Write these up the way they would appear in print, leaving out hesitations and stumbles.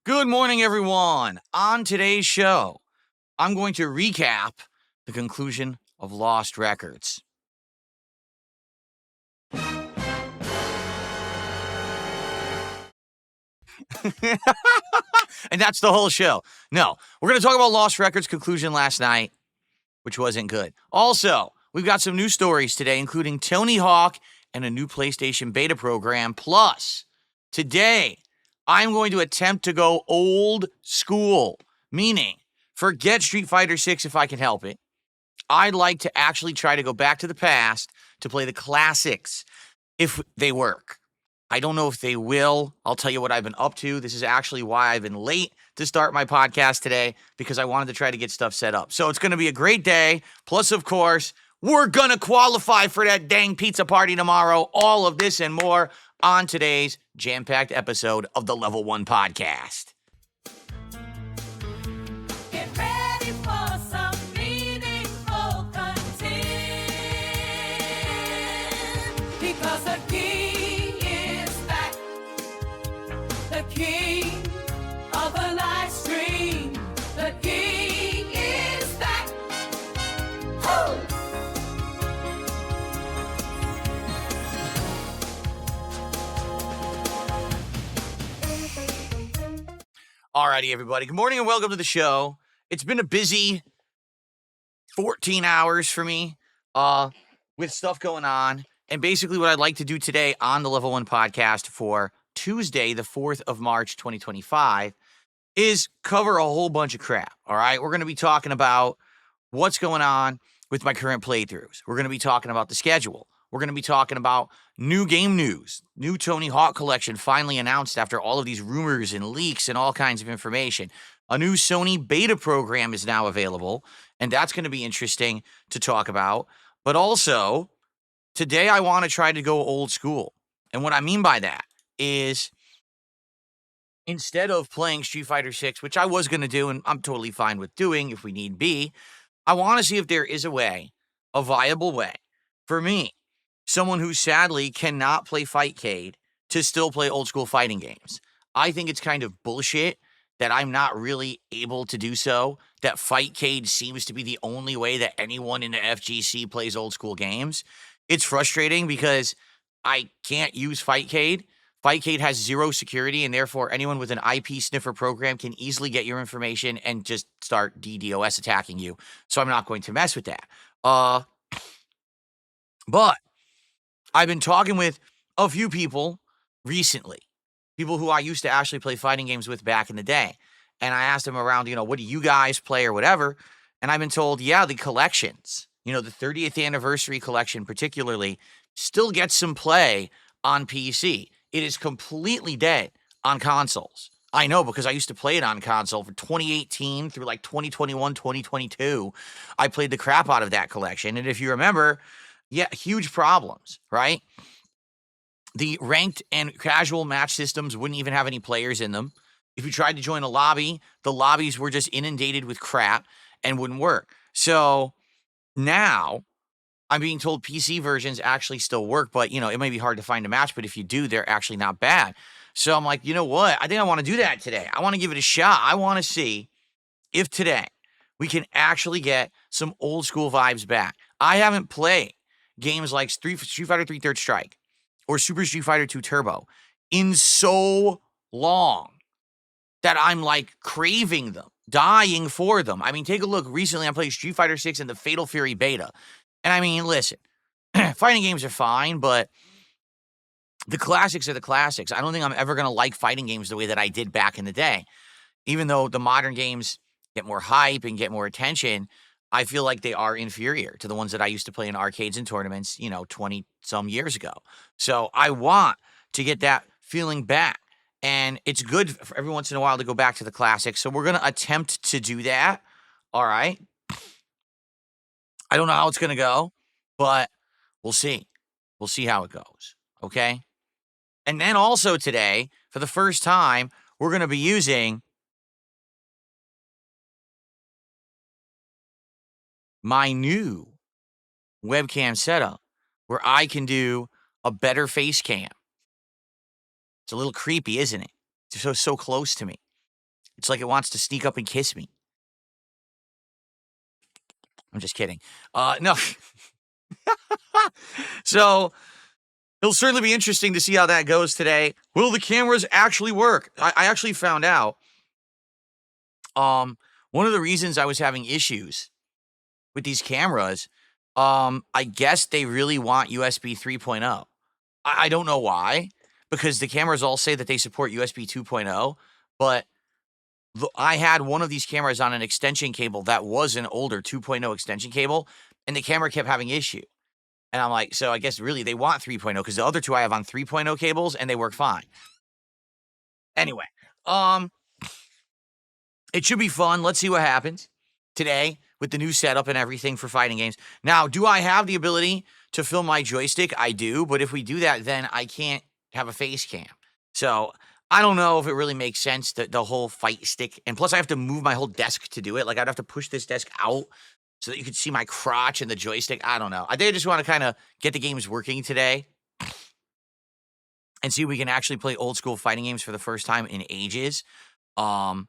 Good morning, everyone. On today's show, I'm going to recap the conclusion of Lost Records. And that's the whole show. No, we're going to talk about Lost Records' conclusion last night, which wasn't good. Also, we've got some new stories today, including Tony Hawk and a new PlayStation beta program. Plus, today, I'm going to attempt to go old school, meaning forget Street Fighter 6 if I can help it. I'd like to actually try to go back to the past to play the classics if they work. I don't know if they will. I'll tell you what I've been up to. This is actually why I've been late to start my podcast today, because I wanted to try to get stuff set up. So it's going to be a great day. Plus, of course, we're going to qualify for that dang pizza party tomorrow. All of this and more on today's jam-packed episode of the Level 1 Podcast. Get ready for some meaningful content, because the king is back, the king of the live stream, the king is back. Woo! Alrighty, everybody. Good morning and welcome to the show. It's been a busy 14 hours for me with stuff going on. And basically what I'd like to do today on the Level 1 Podcast for Tuesday, the 4th of March, 2025, is cover a whole bunch of crap, all right? We're going to be talking about what's going on with my current playthroughs. We're going to be talking about the schedule. We're going to be talking about new game news. New Tony Hawk collection finally announced after all of these rumors and leaks and all kinds of information. A new Sony beta program is now available, and that's going to be interesting to talk about. But also, today I want to try to go old school. And what I mean by that is, instead of playing Street Fighter 6, which I was going to do, and I'm totally fine with doing if we need be, I want to see if there is a way, a viable way, for me, someone who sadly cannot play Fightcade, to still play old school fighting games. I think it's kind of bullshit that I'm not really able to do so, that Fightcade seems to be the only way that anyone in the FGC plays old school games. It's frustrating because I can't use Fightcade. Fightcade has zero security, and therefore anyone with an IP sniffer program can easily get your information and just start DDoS attacking you. So I'm not going to mess with that. But I've been talking with a few people recently, people who I used to actually play fighting games with back in the day. And I asked them around, what do you guys play or whatever? And I've been told, yeah, the collections, the 30th anniversary collection particularly, still gets some play on PC. It is completely dead on consoles. I know, because I used to play it on console for 2018 through like 2021, 2022. I played the crap out of that collection. And if you remember, yeah, huge problems, right? The ranked and casual match systems wouldn't even have any players in them. If you tried to join a lobby, the lobbies were just inundated with crap and wouldn't work. So now I'm being told PC versions actually still work, but, it may be hard to find a match, but if you do, they're actually not bad. So I'm like, you know what? I think I want to do that today. I want to give it a shot. I want to see if today we can actually get some old school vibes back. I haven't played games like Street Fighter 3 Third Strike or Super Street Fighter 2 Turbo in so long that I'm like craving them, dying for them. I mean, take a look. Recently, I played Street Fighter 6 and the Fatal Fury beta. And I mean, listen, fighting games are fine, but the classics are the classics. I don't think I'm ever going to like fighting games the way that I did back in the day. Even though the modern games get more hype and get more attention, I feel like they are inferior to the ones that I used to play in arcades and tournaments, 20 some years ago. So I want to get that feeling back. And it's good for every once in a while to go back to the classics. So we're going to attempt to do that. All right. I don't know how it's going to go, but we'll see. We'll see how it goes. Okay. And then also today, for the first time, we're going to be using my new webcam setup where I can do a better face cam. It's a little creepy, isn't it? It's so close to me. It's like it wants to sneak up and kiss me. I'm just kidding. No. So it'll certainly be interesting to see how that goes today. Will the cameras actually work? I actually found out one of the reasons I was having issues with these cameras, I guess they really want USB 3.0. I don't know why, because the cameras all say that they support USB 2.0, but I had one of these cameras on an extension cable that was an older 2.0 extension cable, and the camera kept having issue. And I'm like, so I guess really they want 3.0 because the other two I have on 3.0 cables and they work fine. Anyway, it should be fun. Let's see what happens today with the new setup and everything for fighting games. Now, do I have the ability to film my joystick? I do, but if we do that, then I can't have a face cam. So I don't know if it really makes sense, the whole fight stick. And plus, I have to move my whole desk to do it. Like, I'd have to push this desk out so that you could see my crotch and the joystick. I don't know. I think I just want to kind of get the games working today and see if we can actually play old school fighting games for the first time in ages. I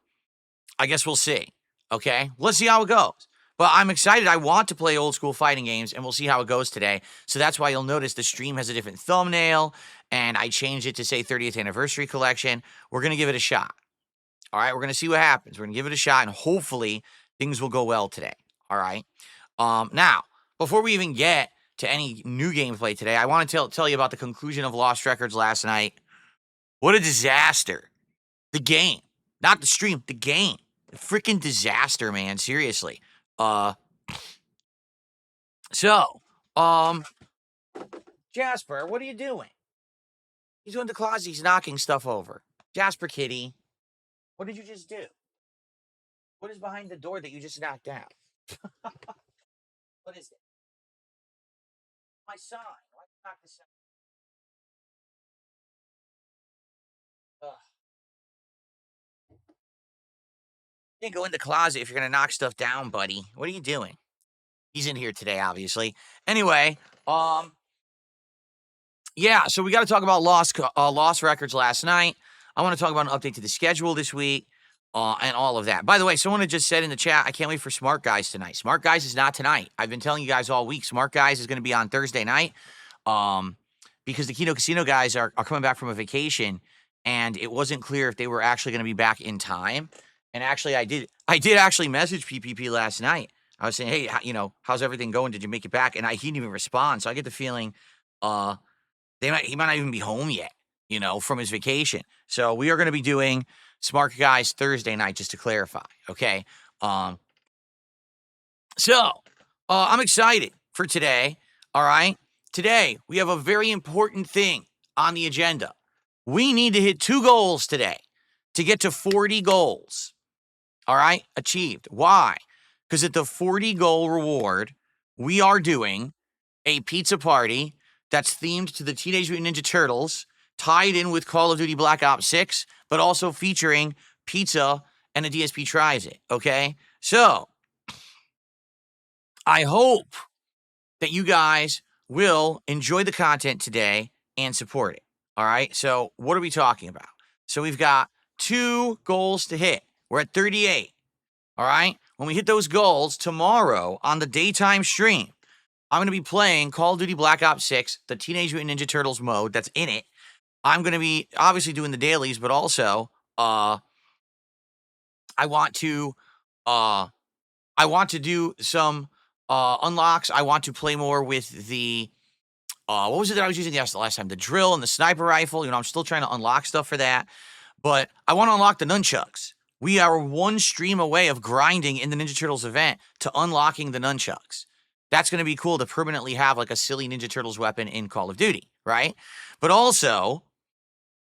guess we'll see. Okay, let's see how it goes. But I'm excited. I want to play old school fighting games, and we'll see how it goes today. So that's why you'll notice the stream has a different thumbnail, and I changed it to say 30th Anniversary Collection. We're going to give it a shot. All right, we're going to see what happens. We're going to give it a shot, and hopefully things will go well today. All right. Now, before we even get to any new gameplay today, I want to tell you about the conclusion of Lost Records last night. What a disaster. The game. Not the stream, the game. Freaking disaster, man. Seriously. Jasper, what are you doing? He's going to the closet. He's knocking stuff over. Jasper Kitty, what did you just do? What is behind the door that you just knocked out? What is it? My sign. Why did you knock the sign? Ugh. You can't go in the closet if you're going to knock stuff down, buddy. What are you doing? He's in here today, obviously. Anyway, yeah, so we got to talk about Lost Records last night. I want to talk about an update to the schedule this week and all of that. By the way, someone had just said in the chat, I can't wait for Smart Guys tonight. Smart Guys is not tonight. I've been telling you guys all week. Smart Guys is going to be on Thursday night because the Kino Casino guys are coming back from a vacation, and it wasn't clear if they were actually going to be back in time. And actually, I did actually message PPP last night. I was saying, hey, how's everything going? Did you make it back? And he didn't even respond. So I get the feeling he might not even be home yet, from his vacation. So we are going to be doing Smart Guys Thursday night, just to clarify. Okay. So I'm excited for today. All right. Today, we have a very important thing on the agenda. We need to hit 2 goals today to get to 40 goals. All right, achieved. Why? Because at the 40 goal reward, we are doing a pizza party that's themed to the Teenage Mutant Ninja Turtles, tied in with Call of Duty Black Ops 6, but also featuring pizza and a DSP tries it, okay? So, I hope that you guys will enjoy the content today and support it, all right? So, what are we talking about? So, we've got 2 goals to hit. We're at 38, all right? When we hit those goals tomorrow on the daytime stream, I'm going to be playing Call of Duty Black Ops 6, the Teenage Mutant Ninja Turtles mode that's in it. I'm going to be obviously doing the dailies, but also I want to do some unlocks. I want to play more with the what was it that I was using the last time? The drill and the sniper rifle. I'm still trying to unlock stuff for that. But I want to unlock the nunchucks. We are 1 stream away of grinding in the Ninja Turtles event to unlocking the nunchucks. That's going to be cool to permanently have like a silly Ninja Turtles weapon in Call of Duty, right? But also,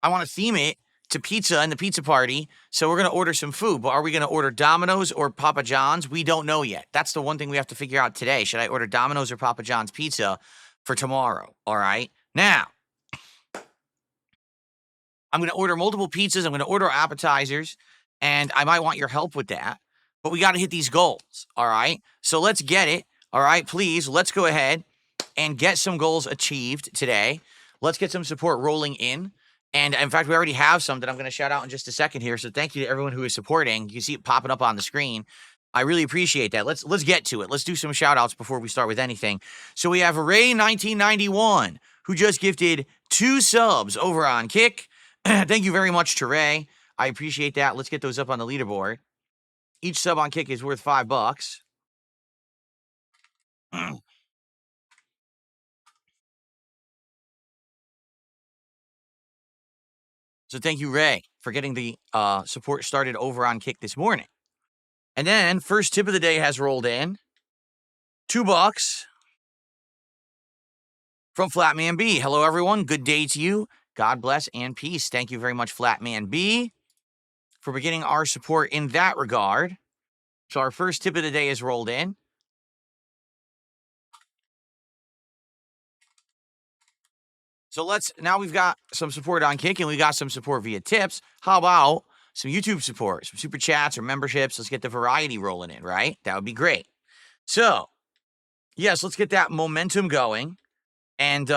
I want to theme it to pizza and the pizza party, so we're going to order some food. But are we going to order Domino's or Papa John's? We don't know yet. That's the one thing we have to figure out today. Should I order Domino's or Papa John's pizza for tomorrow? All right? Now, I'm going to order multiple pizzas. I'm going to order appetizers, and I might want your help with that. But we got to hit these goals, all right? So let's get it, all right? Please, let's go ahead and get some goals achieved today. Let's get some support rolling in. And in fact, we already have some that I'm going to shout out in just a second here. So thank you to everyone who is supporting. You can see it popping up on the screen. I really appreciate that. Let's get to it. Let's do some shout outs before we start with anything. So we have Ray1991, who just gifted 2 subs over on Kick. Thank you very much to Ray. I appreciate that. Let's get those up on the leaderboard. Each sub on Kick is worth $5. So thank you, Ray, for getting the support started over on Kick this morning. And then first tip of the day has rolled in. $2 from Flatman B. Hello, everyone. Good day to you. God bless and peace. Thank you very much, Flatman B, for beginning our support in that regard. So our first tip of the day is rolled in. So now we've got some support on Kick and we got some support via tips. How about some YouTube support, some super chats or memberships? Let's get the variety rolling in, right? That would be great. So, yes, let's get that momentum going and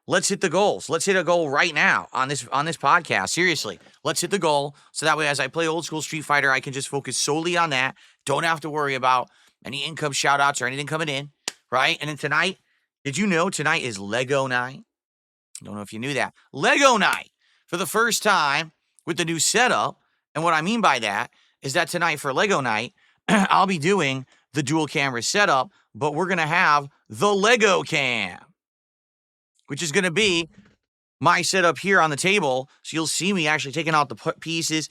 let's hit the goals. Let's hit a goal right now on this podcast. Seriously, let's hit the goal so that way as I play old school Street Fighter, I can just focus solely on that. Don't have to worry about any income shout outs or anything coming in, right? And then tonight, did you know tonight is Lego night? Don't know if you knew that. Lego night for the first time with the new setup. And what I mean by that is that tonight for Lego night, I'll be doing the dual camera setup, but we're going to have the Lego cam, which is going to be my setup here on the table. So you'll see me actually taking out the pieces,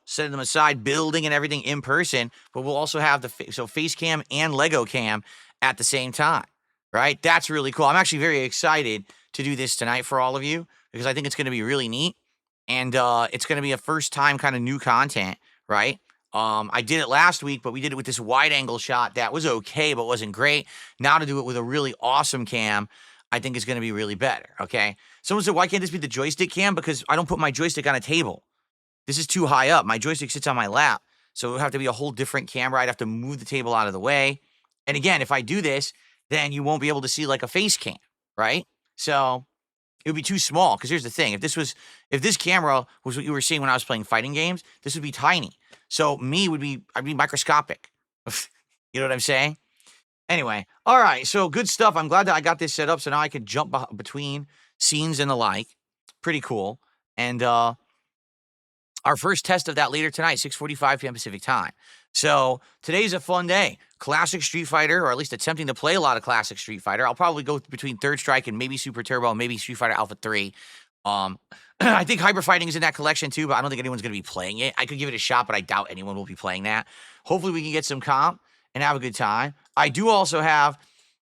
setting them aside, building and everything in person. But we'll also have the face cam and Lego cam at the same time, right? That's really cool. I'm actually very excited to do this tonight for all of you because I think it's going to be really neat. And it's going to be a first time kind of new content, right? I did it last week, but we did it with this wide angle shot that was okay, but wasn't great. Now to do it with a really awesome cam, I think is going to be really better, okay? Someone said, why can't this be the joystick cam? Because I don't put my joystick on a table. This is too high up. My joystick sits on my lap. So it would have to be a whole different camera. I'd have to move the table out of the way. And again, if I do this, then you won't be able to see like a face cam, right? So it would be too small. Because here's the thing. If this camera was what you were seeing when I was playing fighting games, this would be tiny. So I'd be microscopic. You know what I'm saying? Anyway, all right, so good stuff. I'm glad that I got this set up so now I can jump between scenes and the like. Pretty cool. And our first test of that later tonight, 6:45 p.m. Pacific time. So today's a fun day. Classic Street Fighter, or at least attempting to play a lot of classic Street Fighter. I'll probably go between Third Strike and maybe Super Turbo, maybe Street Fighter Alpha 3. I think Hyper Fighting is in that collection too, but I don't think anyone's going to be playing it. I could give it a shot, but I doubt anyone will be playing that. Hopefully we can get some comp and have a good time. I do also have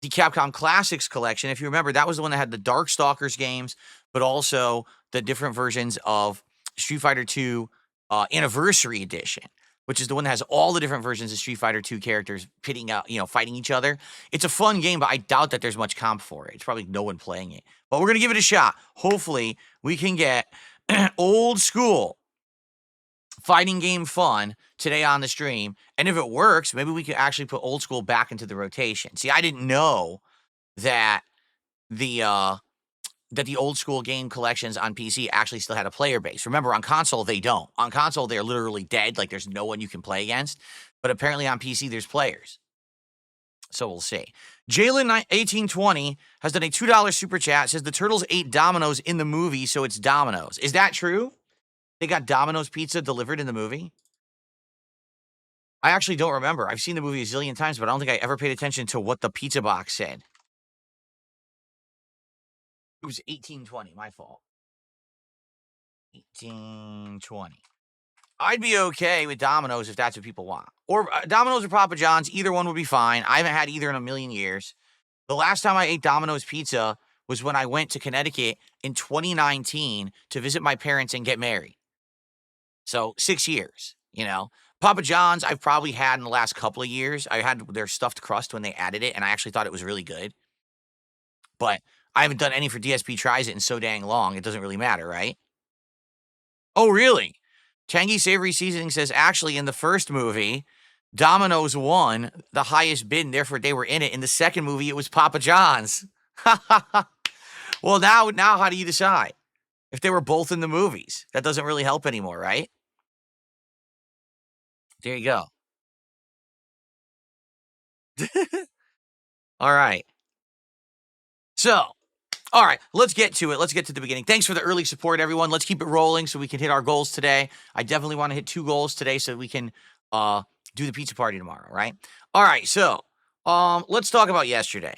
the Capcom Classics collection. If you remember, that was the one that had the Darkstalkers games, but also the different versions of Street Fighter 2 Anniversary Edition, which is the one that has all the different versions of Street Fighter 2 characters pitting out, fighting each other. It's a fun game, but I doubt that there's much comp for it. It's probably no one playing it. But we're going to give it a shot. Hopefully, we can get old school fighting game fun today on the stream. And if it works, maybe we could actually put old school back into the rotation. See, I didn't know that the old school game collections on PC actually still had a player base. Remember, on console, they don't. On console, they're literally dead. Like, there's no one you can play against. But apparently on PC, there's players. So we'll see. Jalen1820 has done a $2 super chat. Says the Turtles ate Domino's in the movie, so it's Domino's. Is that true? They got Domino's pizza delivered in the movie? I actually don't remember. I've seen the movie a zillion times, but I don't think I ever paid attention to what the pizza box said. It was 1820, my fault. 1820. I'd be okay with Domino's if that's what people want. Or Domino's or Papa John's, either one would be fine. I haven't had either in a million years. The last time I ate Domino's pizza was when I went to Connecticut in 2019 to visit my parents and get married. So 6 years, Papa John's, I've probably had in the last couple of years. I had their stuffed crust when they added it, and I actually thought it was really good. But I haven't done any for DSP Tries It in so dang long, it doesn't really matter, right? Oh, really? Tangy Savory Seasoning says, actually, in the first movie, Domino's won the highest bid, and therefore they were in it. In the second movie, it was Papa John's. Well, now how do you decide? if they were both in the movies. That doesn't really help anymore, right? There you go. All right. So, all right, let's get to it. Let's get to the beginning. Thanks for the early support, everyone. Let's keep it rolling so we can hit our goals today. I definitely want to hit 2 goals today so we can do the pizza party tomorrow, right? All right, so let's talk about yesterday.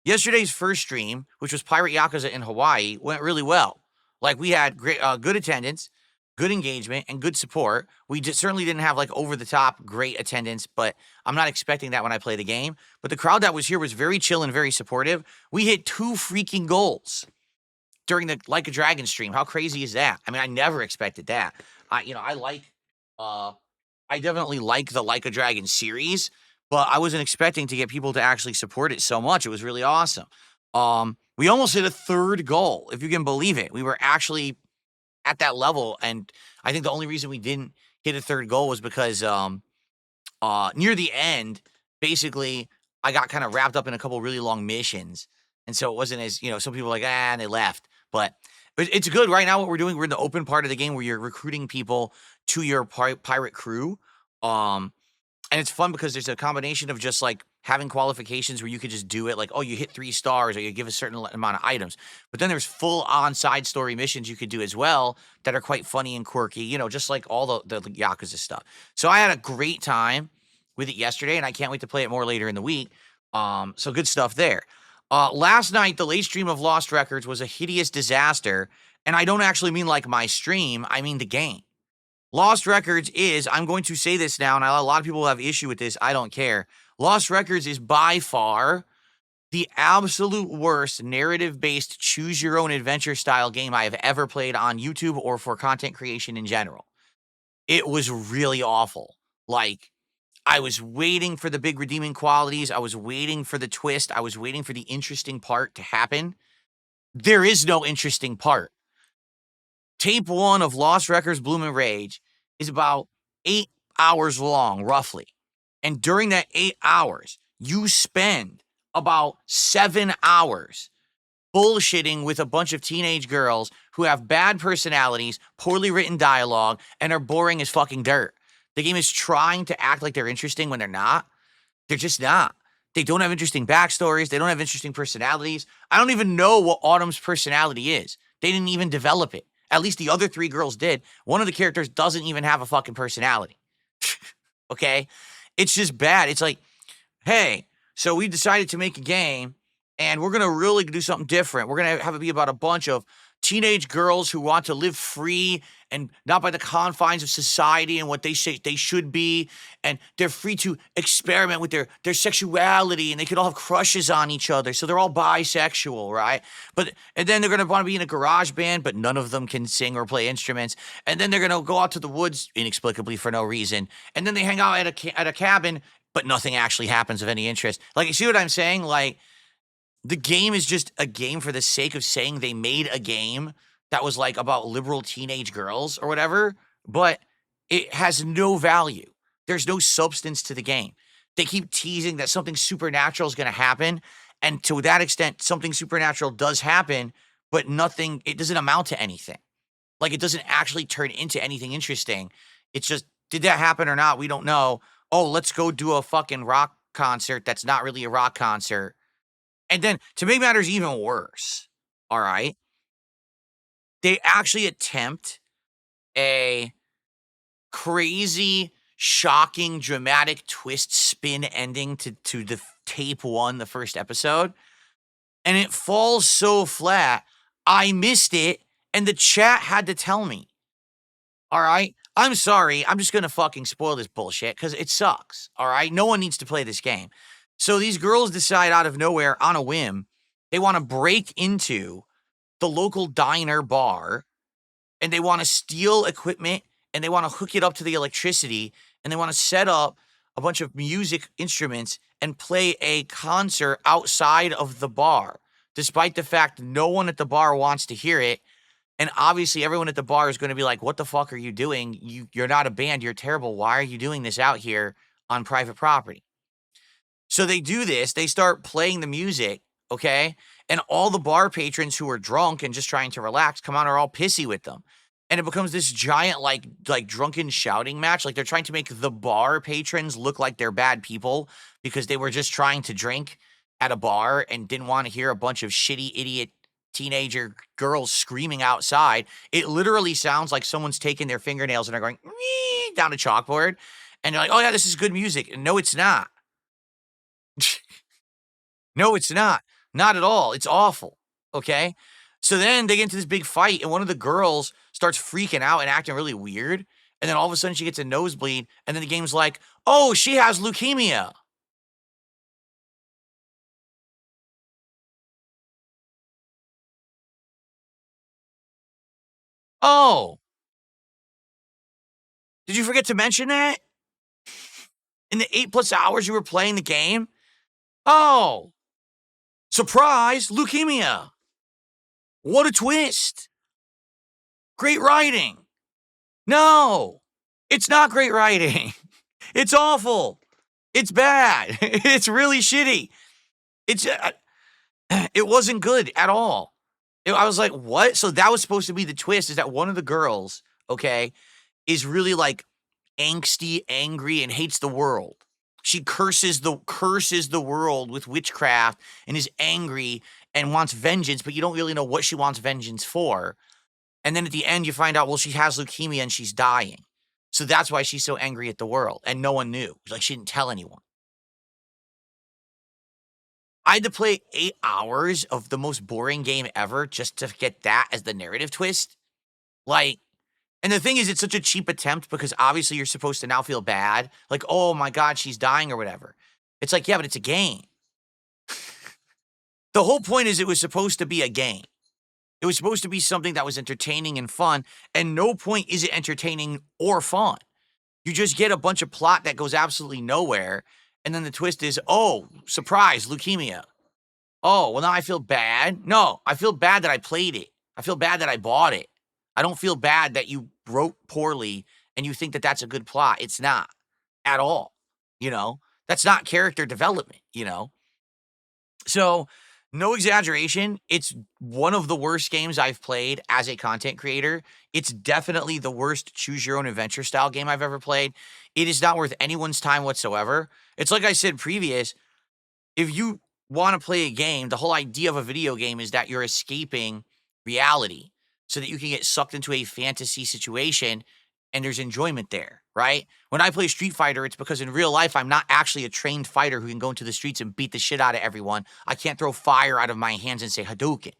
Yesterday's first stream, which was Pirate Yakuza in Hawaii, went really well. Like, we had great, good attendance, good engagement, and good support. We certainly didn't have like over the top great attendance, but I'm not expecting that when I play the game. But the crowd that was here was very chill and very supportive. We hit 2 freaking goals during the Like a Dragon stream. How crazy is that? I mean, I never expected that. I definitely like the Like a Dragon series, but I wasn't expecting to get people to actually support it so much. It was really awesome. We almost hit a 3rd goal, if you can believe it. We were actually at that level, and I think the only reason we didn't hit a 3rd goal was because near the end, basically, I got kind of wrapped up in a couple really long missions, and so it wasn't as, some people were like, and they left. But it's good. Right now, what we're doing, we're in the open part of the game where you're recruiting people to your pirate crew. And it's fun because there's a combination of just like having qualifications where you could just do it, like, oh, you hit 3 stars or you give a certain amount of items. But then there's full on side story missions you could do as well that are quite funny and quirky, just like all the Yakuza stuff. So I had a great time with it yesterday, and I can't wait to play it more later in the week. So good stuff there. Last night, the late stream of Lost Records was a hideous disaster. And I don't actually mean like my stream, I mean the game. Lost Records is, I'm going to say this now, and a lot of people have issue with this. I don't care. Lost Records is by far the absolute worst narrative-based choose-your-own-adventure style game I have ever played on YouTube or for content creation in general. It was really awful. Like, I was waiting for the big redeeming qualities. I was waiting for the twist. I was waiting for the interesting part to happen. There is no interesting part. Tape 1 of Lost Records Bloom and Rage is about 8 hours long, roughly. And during that 8 hours, you spend about 7 hours bullshitting with a bunch of teenage girls who have bad personalities, poorly written dialogue, and are boring as fucking dirt. The game is trying to act like they're interesting when they're not. They're just not. They don't have interesting backstories. They don't have interesting personalities. I don't even know what Autumn's personality is. They didn't even develop it. At least the other 3 girls did. One of the characters doesn't even have a fucking personality. Okay? It's just bad. It's like, hey, so we decided to make a game, and we're going to really do something different. We're going to have it be about a bunch of teenage girls who want to live free and not by the confines of society and what they say they should be, and they're free to experiment with their sexuality, and they could all have crushes on each other, so they're all bisexual, right? And then they're going to want to be in a garage band, but none of them can sing or play instruments, and then they're going to go out to the woods inexplicably for no reason, and then they hang out at a cabin, but nothing actually happens of any interest. Like, you see what I'm saying? Like, the game is just a game for the sake of saying they made a game that was like about liberal teenage girls or whatever, but it has no value. There's no substance to the game. They keep teasing that something supernatural is going to happen, and to that extent, something supernatural does happen, but it doesn't amount to anything. Like, it doesn't actually turn into anything interesting. It's just, did that happen or not? We don't know. Oh, let's go do a fucking rock concert that's not really a rock concert. And then, to make matters even worse, all right, they actually attempt a crazy, shocking, dramatic twist spin ending to the tape 1, the first episode, and it falls so flat, I missed it, and the chat had to tell me. All right? I'm sorry, I'm just gonna fucking spoil this bullshit, because it sucks, all right? No one needs to play this game. So these girls decide out of nowhere, on a whim, they want to break into the local diner bar, and they want to steal equipment, and they want to hook it up to the electricity, and they want to set up a bunch of music instruments and play a concert outside of the bar, despite the fact no one at the bar wants to hear it. And obviously everyone at the bar is going to be like, what the fuck are you doing? You're not a band. You're terrible. Why are you doing this out here on private property? So they do this. They start playing the music okay? And all the bar patrons who are drunk and just trying to relax come out and are all pissy with them. And it becomes this giant, like drunken shouting match. Like they're trying to make the bar patrons look like they're bad people because they were just trying to drink at a bar and didn't want to hear a bunch of shitty idiot teenager girls screaming outside. It literally sounds like someone's taking their fingernails and are going "Wee" down a chalkboard. And you're like, oh yeah, this is good music. And no, it's not. No, it's not. Not at all. It's awful. Okay. So then they get into this big fight, and one of the girls starts freaking out and acting really weird. And then all of a sudden she gets a nosebleed. And then the game's like, oh, she has leukemia. Oh, did you forget to mention that? In the 8+ hours you were playing the game? Oh, surprise, leukemia. What a twist. Great writing. No, it's not great writing. It's awful. It's bad. It's really shitty. It's it wasn't good at all. I was like, what? So that was supposed to be the twist, is that one of the girls, okay, is really like angsty, angry, and hates the world. She curses the world with witchcraft and is angry and wants vengeance, but you don't really know what she wants vengeance for. And then at the end, you find out, well, she has leukemia and she's dying. So that's why she's so angry at the world. And no one knew. Like, she didn't tell anyone. I had to play 8 hours of the most boring game ever just to get that as the narrative twist. Like, and the thing is, it's such a cheap attempt because obviously you're supposed to now feel bad. Like, oh my God, she's dying or whatever. It's like, yeah, but it's a game. The whole point is it was supposed to be a game. It was supposed to be something that was entertaining and fun, and no point is it entertaining or fun. You just get a bunch of plot that goes absolutely nowhere, and then the twist is, oh, surprise, leukemia. Oh, well, now I feel bad. No, I feel bad that I played it. I feel bad that I bought it. I don't feel bad that you wrote poorly and you think that that's a good plot. It's not at all. You know, that's not character development, you know? So, no exaggeration, it's one of the worst games I've played as a content creator. It's definitely the worst choose your own adventure style game I've ever played. It is not worth anyone's time whatsoever. It's like I said previous, if you want to play a game, the whole idea of a video game is that you're escaping reality so that you can get sucked into a fantasy situation and there's enjoyment there, right? When I play Street Fighter, it's because in real life, I'm not actually a trained fighter who can go into the streets and beat the shit out of everyone. I can't throw fire out of my hands and say Hadouken,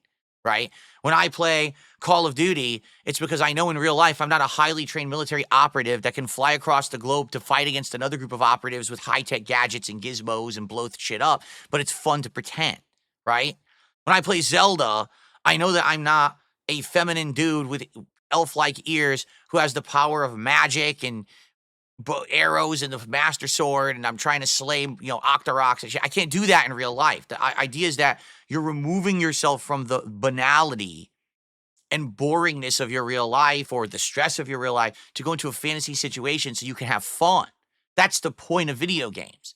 right? When I play Call of Duty, it's because I know in real life I'm not a highly trained military operative that can fly across the globe to fight against another group of operatives with high-tech gadgets and gizmos and blow shit up, but it's fun to pretend, right? When I play Zelda, I know that I'm not a feminine dude with elf-like ears who has the power of magic and arrows and the master sword, and I'm trying to slay, Octoroks and shit. I can't do that in real life. The idea is that you're removing yourself from the banality and boringness of your real life or the stress of your real life to go into a fantasy situation so you can have fun. That's the point of video games.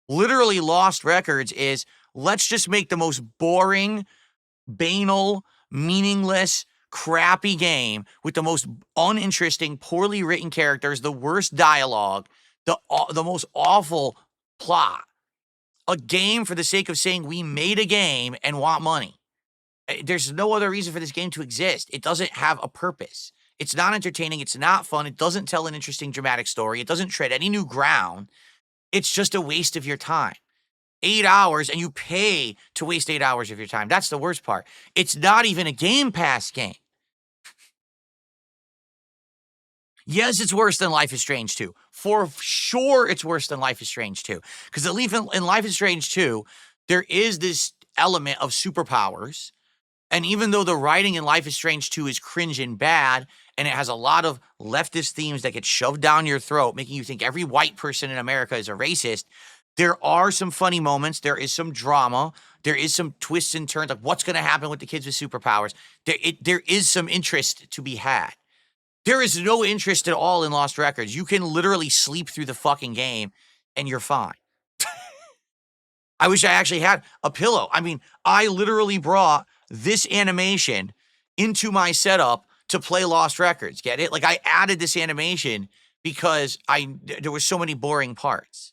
Literally, Lost Records is, let's just make the most boring, banal, meaningless, crappy game with the most uninteresting, poorly written characters, the worst dialogue, the most awful plot. A game for the sake of saying we made a game and want money. There's no other reason for this game to exist. It doesn't have a purpose. It's not entertaining. It's not fun. It doesn't tell an interesting dramatic story. It doesn't tread any new ground. It's just a waste of your time. 8 hours, and you pay to waste 8 hours of your time. That's the worst part. It's not even a Game Pass game. Yes, it's worse than Life is Strange 2. For sure, it's worse than Life is Strange 2. Because at least in Life is Strange 2, there is this element of superpowers. And even though the writing in Life is Strange 2 is cringe and bad, and it has a lot of leftist themes that get shoved down your throat, making you think every white person in America is a racist, there are some funny moments. There is some drama. There is some twists and turns, like what's going to happen with the kids with superpowers. There is some interest to be had. There is no interest at all in Lost Records. You can literally sleep through the fucking game and you're fine. I wish I actually had a pillow. I mean, I literally brought this animation into my setup to play Lost Records. Get it? Like I added this animation because there were so many boring parts.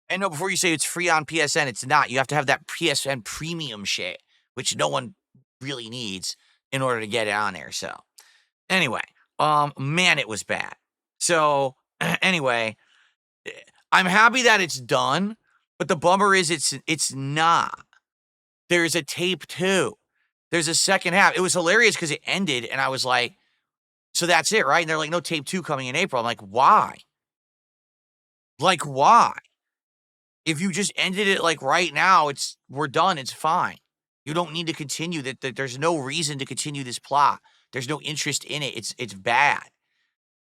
And no, before you say it's free on PSN, it's not. You have to have that PSN premium shit, which no one really needs in order to get it on there. So anyway, man, it was bad. So anyway, I'm happy that it's done, but the bummer is it's not. There's a tape 2. There's a second half. It was hilarious because it ended, and I was like, so that's it, right? And they're like, no, tape 2 coming in April. I'm like, why? Like, why? If you just ended it like right now, we're done. It's fine. You don't need to continue that. There's no reason to continue this plot. There's no interest in it. It's bad.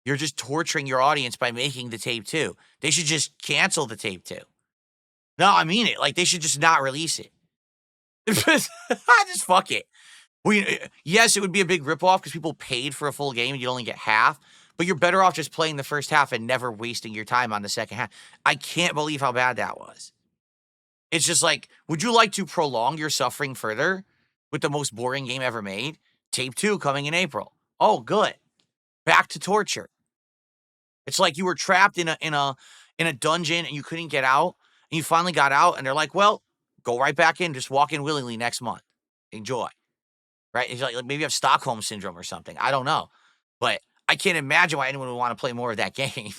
You're just torturing your audience by making the tape 2. They should just cancel the tape 2. No, I mean it. Like they should just not release it. Just fuck it. Yes, it would be a big ripoff because people paid for a full game and you only get half. But you're better off just playing the first half and never wasting your time on the second half. I can't believe how bad that was. It's just like, would you like to prolong your suffering further with the most boring game ever made? Tape 2 coming in April. Oh, good. Back to torture. It's like you were trapped in a dungeon and you couldn't get out, and you finally got out, and they're like, well, go right back in, just walk in willingly next month. Enjoy. Right? It's like maybe you have Stockholm syndrome or something. I don't know. But I can't imagine why anyone would want to play more of that game.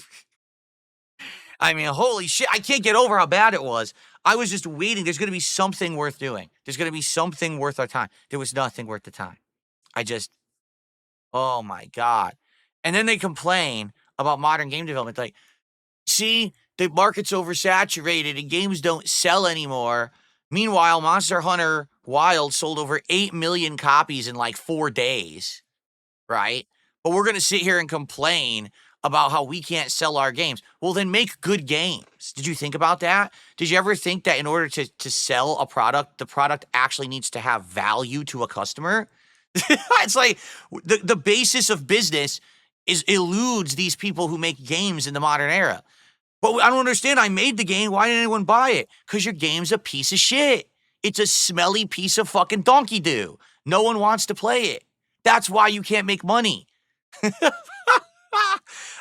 I mean, holy shit. I can't get over how bad it was. I was just waiting. There's going to be something worth doing. There's going to be something worth our time. There was nothing worth the time. Oh my God. And then they complain about modern game development. Like, see, the market's oversaturated and games don't sell anymore. Meanwhile, Monster Hunter Wild sold over 8 million copies in like 4 days, right? But we're going to sit here and complain about how we can't sell our games. Well, then make good games. Did you think about that? Did you ever think that in order to sell a product, the product actually needs to have value to a customer? It's like the basis of business eludes these people who make games in the modern era. But I don't understand. I made the game. Why didn't anyone buy it? Because your game's a piece of shit. It's a smelly piece of fucking donkey do. No one wants to play it. That's why you can't make money.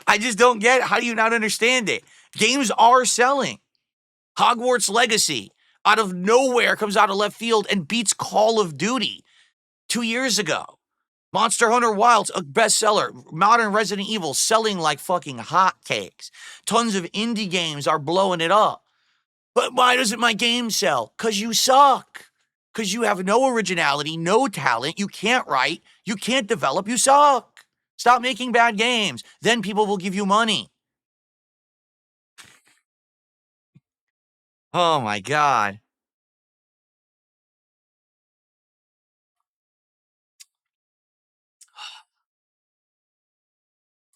I just don't get it. How do you not understand it? Games are selling. Hogwarts Legacy, out of nowhere, comes out of left field and beats Call of Duty 2 years ago. Monster Hunter Wilds, a bestseller. Modern Resident Evil selling like fucking hotcakes. Tons of indie games are blowing it up. But why doesn't my game sell? Because you suck. Because you have no originality, no talent. You can't write. You can't develop. You suck. Stop making bad games. Then people will give you money. Oh my God.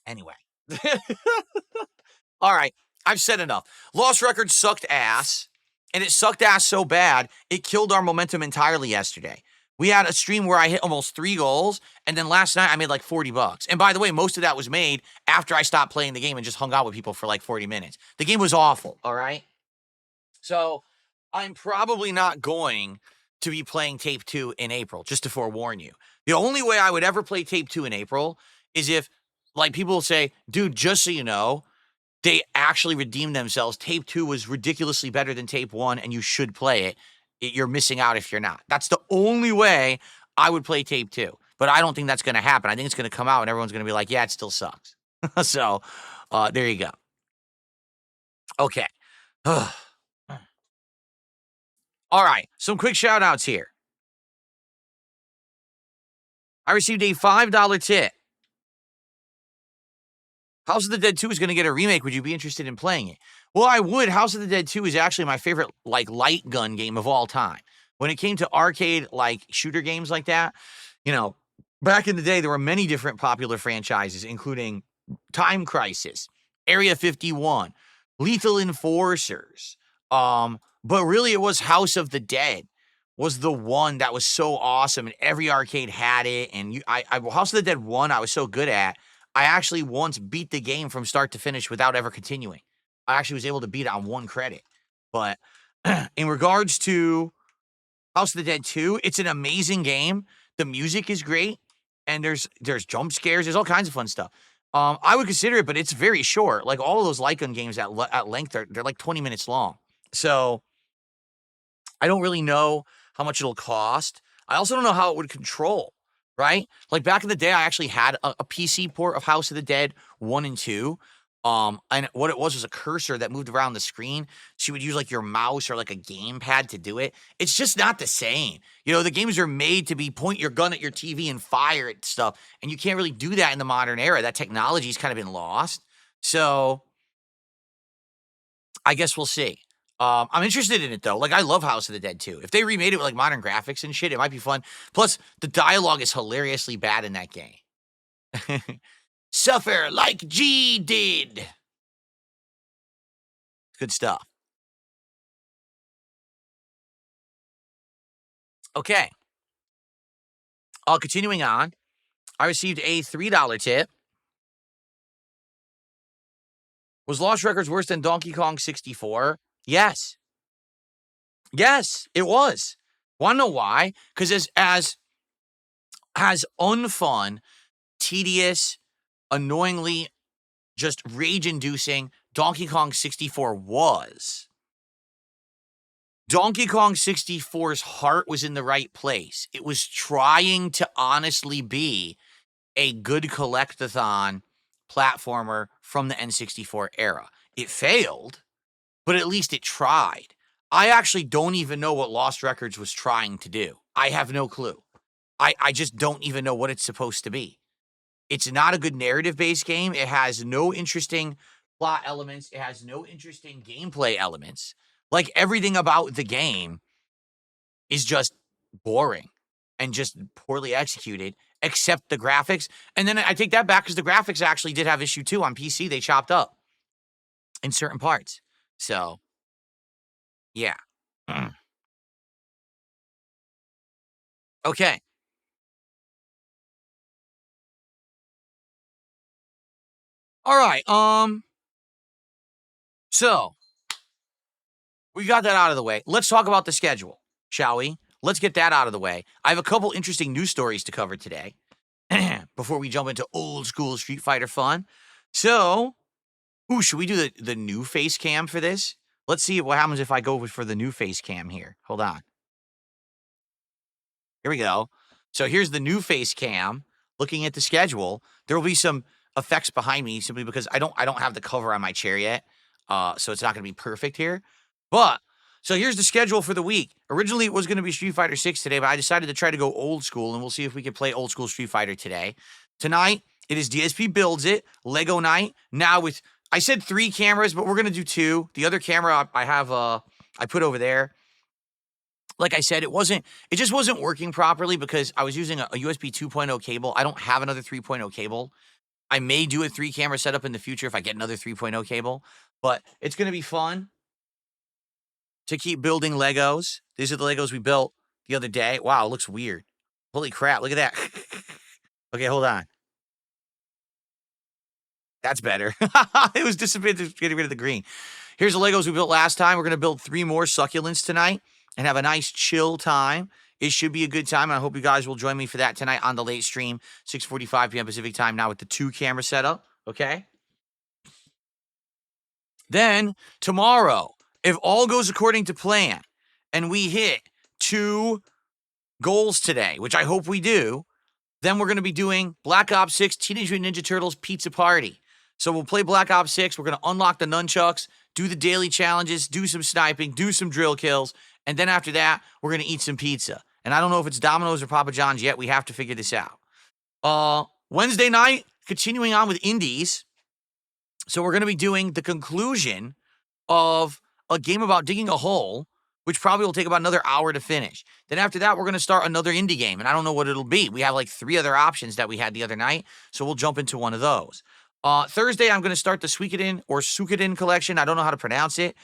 Anyway. All right. I've said enough. Lost Records sucked ass. And it sucked ass so bad, it killed our momentum entirely yesterday. We had a stream where I hit almost 3 goals, and then last night I made like $40. And by the way, most of that was made after I stopped playing the game and just hung out with people for like 40 minutes. The game was awful, all right? So I'm probably not going to be playing Tape 2 in April, just to forewarn you. The only way I would ever play Tape 2 in April is if, like, people will say, dude, just so you know, they actually redeemed themselves. Tape 2 was ridiculously better than Tape 1, and you should play it. You're missing out if you're not. That's the only way I would play Tape 2. But I don't think that's going to happen. I think it's going to come out, and everyone's going to be like, yeah, it still sucks. So, there you go. Okay. All right. Some quick shout-outs here. I received a $5 tip. House of the Dead 2 is going to get a remake. Would you be interested in playing it? Well, I would. House of the Dead 2 is actually my favorite, like, light gun game of all time. When it came to arcade, like, shooter games like that, you know, back in the day, there were many different popular franchises, including Time Crisis, Area 51, Lethal Enforcers. But really, it was House of the Dead was the one that was so awesome, and every arcade had it. And House of the Dead 1, I was so good at. I actually once beat the game from start to finish without ever continuing. I actually was able to beat it on 1 credit. But in regards to House of the Dead 2, it's an amazing game. The music is great, and there's jump scares. There's all kinds of fun stuff. I would consider it, but it's very short. Like all of those Lycan games at length, they're like 20 minutes long. So I don't really know how much it'll cost. I also don't know how it would control, right? Like back in the day, I actually had a PC port of House of the Dead 1 and 2. And what it was a cursor that moved around the screen. So you would use like your mouse or like a gamepad to do it. It's just not the same. You know, the games are made to be point your gun at your TV and fire at stuff. And you can't really do that in the modern era. That technology's kind of been lost. So I guess we'll see. I'm interested in it though. Like I love House of the Dead 2. If they remade it with like modern graphics and shit, it might be fun. Plus, the dialogue is hilariously bad in that game. Suffer like G did. Good stuff. Okay. Continuing on, I received a $3 tip. Was Lost Records worse than Donkey Kong 64? Yes. Yes, it was. Want to know why? Because as unfun, tedious, annoyingly just rage-inducing Donkey Kong 64 was, Donkey Kong 64's heart was in the right place. It was trying to honestly be a good collectathon platformer from the N64 era. It failed, but at least it tried. I actually don't even know what Lost Records was trying to do. I have no clue. I just don't even know what it's supposed to be. It's not a good narrative-based game. It has no interesting plot elements. It has no interesting gameplay elements. Like, everything about the game is just boring and just poorly executed, except the graphics. And then I take that back because the graphics actually did have issue too on PC. They chopped up in certain parts. So, yeah. Okay. All right. So we got that out of the way. Let's talk about the schedule, shall we? Let's get that out of the way. I have a couple interesting news stories to cover today before we jump into old school Street Fighter fun. So, should we do the new face cam for this? Let's see what happens if I go for the new face cam here. Hold on. Here we go. So here's the new face cam. Looking at the schedule, there will be some effects behind me simply because I don't have the cover on my chair yet. So it's not going to be perfect here. But so here's the schedule for the week. Originally it was going to be Street Fighter 6 today, but I decided to try to go old school, and we'll see if we can play old school Street Fighter today. Tonight it is DSP Builds It Lego Night. Now with, I said 3 cameras, but we're going to do 2. The other camera I have I put over there. Like I said, it just wasn't working properly because I was using a USB 2.0 cable. I don't have another 3.0 cable. I may do a 3-camera setup in the future if I get another 3.0 cable, but it's going to be fun to keep building Legos. These are the Legos we built the other day. Wow, it looks weird. Holy crap, look at that. Okay, hold on. That's better. It was dissipated, getting rid of the green. Here's the Legos we built last time. We're going to build 3 more succulents tonight and have a nice chill time. It should be a good time, and I hope you guys will join me for that tonight on the late stream, 6:45 p.m. Pacific time, now with the 2-camera setup, okay? Then, tomorrow, if all goes according to plan, and we hit 2 goals today, which I hope we do, then we're going to be doing Black Ops 6 Teenage Mutant Ninja Turtles Pizza Party. So we'll play Black Ops 6, we're going to unlock the nunchucks, do the daily challenges, do some sniping, do some drill kills, and then after that, we're going to eat some pizza. And I don't know if it's Domino's or Papa John's yet. We have to figure this out. Wednesday night, continuing on with indies. So we're going to be doing the conclusion of a game about digging a hole, which probably will take about another hour to finish. Then after that, we're going to start another indie game, and I don't know what it'll be. We have like 3 other options that we had the other night, so we'll jump into one of those. Thursday, I'm going to start the Suikoden or Suikoden collection. I don't know how to pronounce it.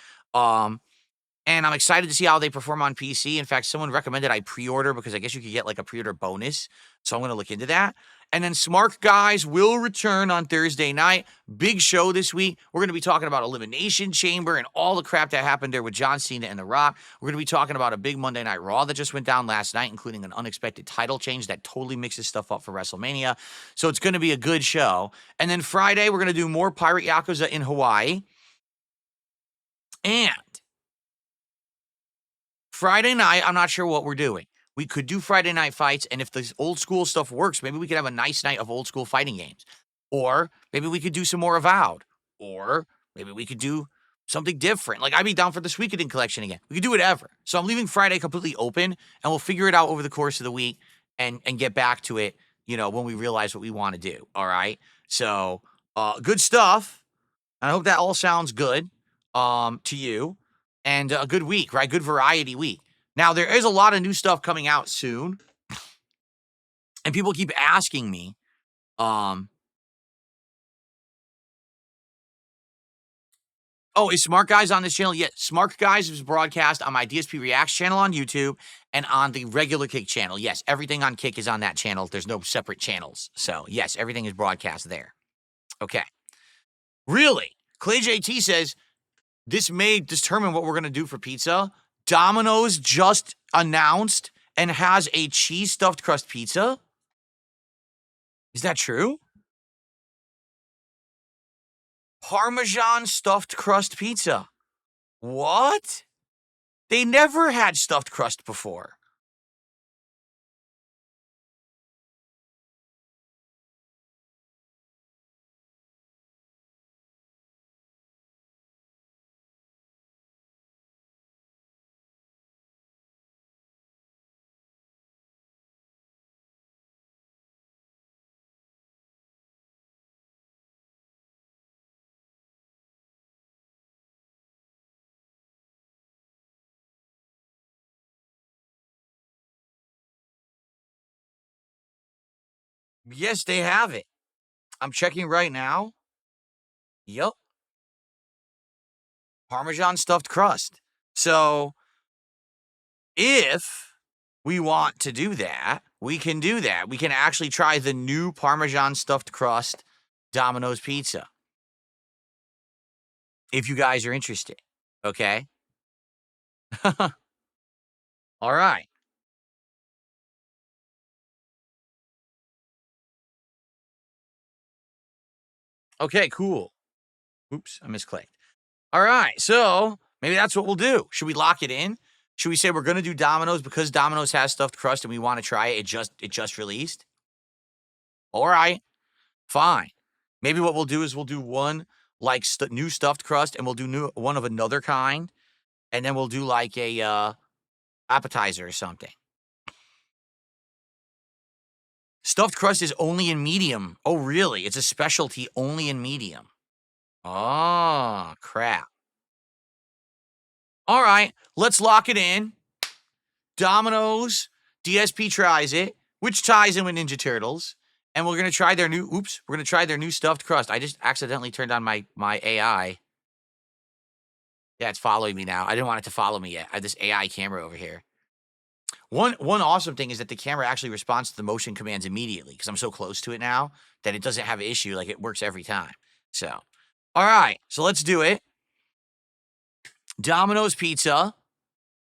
And I'm excited to see how they perform on PC. In fact, someone recommended I pre-order because I guess you could get like a pre-order bonus. So I'm going to look into that. And then Smart Guys will return on Thursday night. Big show this week. We're going to be talking about Elimination Chamber and all the crap that happened there with John Cena and The Rock. We're going to be talking about a big Monday Night Raw that just went down last night, including an unexpected title change that totally mixes stuff up for WrestleMania. So it's going to be a good show. And then Friday, we're going to do more Pirate Yakuza in Hawaii. And Friday night, I'm not sure what we're doing. We could do Friday night fights, and if the old school stuff works, maybe we could have a nice night of old school fighting games. Or maybe we could do some more Avowed. Or maybe we could do something different. Like, I'd be down for the Suikoden collection again. We could do whatever. So I'm leaving Friday completely open, and we'll figure it out over the course of the week and get back to it, when we realize what we want to do. All right? So, good stuff. I hope that all sounds good to you. And a good week, right? Good variety week. Now, there is a lot of new stuff coming out soon. And people keep asking me, is Smart Guys on this channel? Yeah, Smart Guys is broadcast on my DSP Reacts channel on YouTube and on the regular Kick channel. Yes, everything on Kick is on that channel. There's no separate channels. So, yes, everything is broadcast there. Okay. Really? Clay JT says, this may determine what we're going to do for pizza. Domino's just announced and has a cheese stuffed crust pizza. Is that true? Parmesan stuffed crust pizza. What? They never had stuffed crust before. Yes, they have it. I'm checking right now. Yep. Parmesan stuffed crust. So, if we want to do that, we can do that. We can actually try the new Parmesan stuffed crust Domino's pizza. If you guys are interested. Okay? All right. Okay, cool. Oops, I misclicked. All right, so maybe that's what we'll do. Should we lock it in? Should we say we're going to do Domino's because Domino's has stuffed crust and we want to try it? It just released. All right, fine. Maybe what we'll do is we'll do one like new stuffed crust and we'll do one of another kind, and then we'll do like a appetizer or something. Stuffed crust is only in medium. Oh, really? It's a specialty only in medium. Oh, crap. All right, let's lock it in. Domino's, DSP tries it, which ties in with Ninja Turtles. And we're going to try their new stuffed crust. I just accidentally turned on my AI. Yeah, it's following me now. I didn't want it to follow me yet. I have this AI camera over here. One awesome thing is that the camera actually responds to the motion commands immediately because I'm so close to it now that it doesn't have an issue. Like, it works every time. So, all right. So let's do it. Domino's pizza,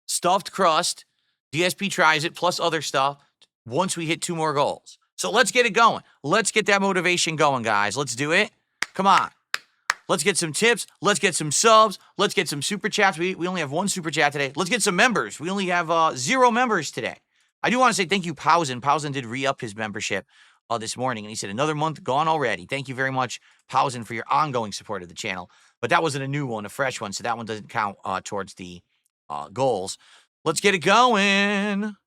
stuffed crust, DSP tries it, plus other stuff once we hit 2 more goals. So let's get it going. Let's get that motivation going, guys. Let's do it. Come on. Let's get some tips. Let's get some subs. Let's get some super chats. We only have 1 super chat today. Let's get some members. We only have 0 members today. I do want to say thank you, Pausen. Pausen did re-up his membership this morning, and he said another month gone already. Thank you very much, Pausen, for your ongoing support of the channel. But that wasn't a new one, a fresh one, so that one doesn't count towards the goals. Let's get it going.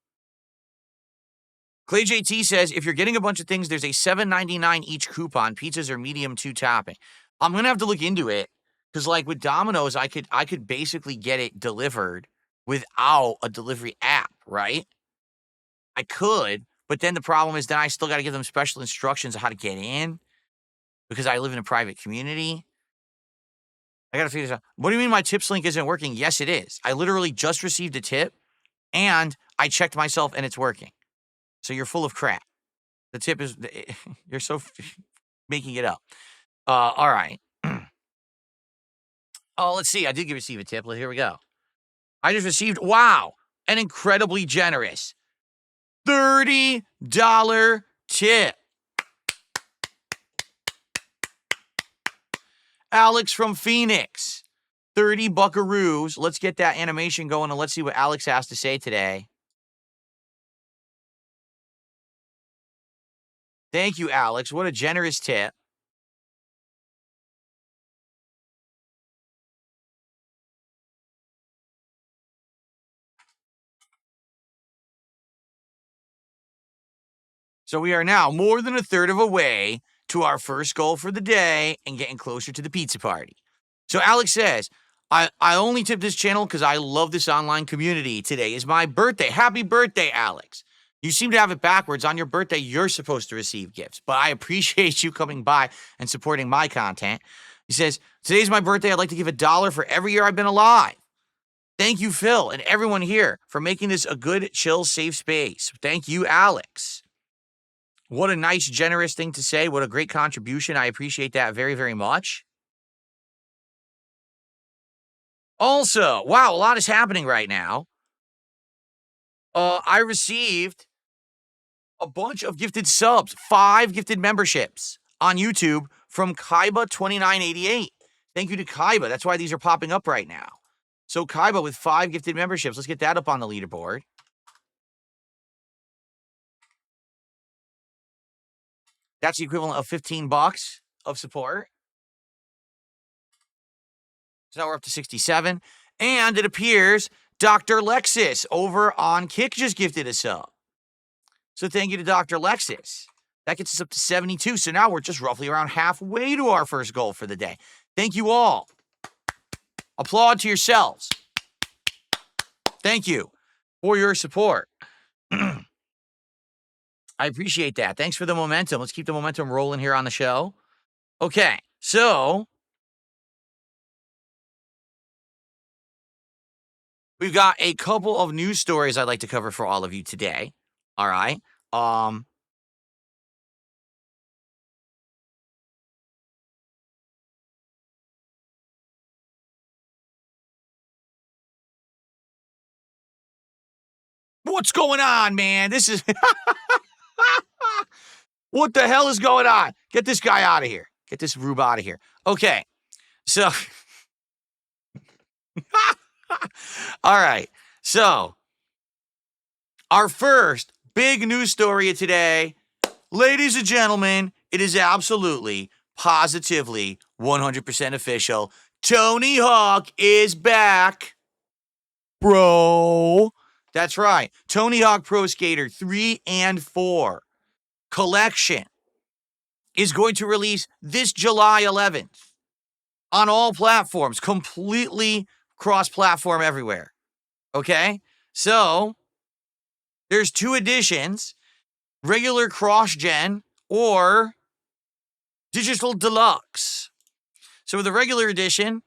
Clay JT says, if you're getting a bunch of things, there's a $7.99 each coupon. Pizzas are medium 2 topping. I'm going to have to look into it because, like, with Domino's, I could basically get it delivered without a delivery app, right? I could, but then the problem is then I still got to give them special instructions on how to get in because I live in a private community. I got to figure this out. What do you mean my tips link isn't working? Yes, it is. I literally just received a tip, and I checked myself, and it's working. So you're full of crap. The tip is you're so making it up. All right. Oh, let's see. I did receive a tip. Here we go. I just received, wow, an incredibly generous $30 tip. Alex from Phoenix, 30 buckaroos. Let's get that animation going and let's see what Alex has to say today. Thank you, Alex. What a generous tip. So we are now more than a third of a way to our first goal for the day and getting closer to the pizza party. So Alex says, I only tip this channel because I love this online community. Today is my birthday. Happy birthday, Alex. You seem to have it backwards. On your birthday, you're supposed to receive gifts, but I appreciate you coming by and supporting my content. He says, today's my birthday. I'd like to give $1 for every year I've been alive. Thank you, Phil, and everyone here for making this a good, chill, safe space. Thank you, Alex. What a nice, generous thing to say. What a great contribution. I appreciate that very, very much. Also, wow, a lot is happening right now. I received a bunch of gifted subs, 5 gifted memberships on YouTube from Kaiba2988. Thank you to Kaiba. That's why these are popping up right now. So Kaiba with 5 gifted memberships. Let's get that up on the leaderboard. That's the equivalent of $15 of support. So now we're up to 67. And it appears Dr. Lexus over on Kick just gifted a sub. So thank you to Dr. Lexus. That gets us up to 72. So now we're just roughly around halfway to our first goal for the day. Thank you all. Applaud to yourselves. Thank you for your support. I appreciate that. Thanks for the momentum. Let's keep the momentum rolling here on the show. Okay, so we've got a couple of news stories I'd like to cover for all of you today. All right. What's going on, man? This is what the hell is going on? Get this guy out of here. Get this rube out of here. Okay. So all right. So our first big news story of today, ladies and gentlemen, it is absolutely, positively, 100% official. Tony Hawk is back, bro. That's right. Tony Hawk Pro Skater 3 and 4 collection is going to release this July 11th on all platforms, completely cross-platform everywhere. Okay? So there's 2 editions, regular cross-gen or digital deluxe. So the regular edition,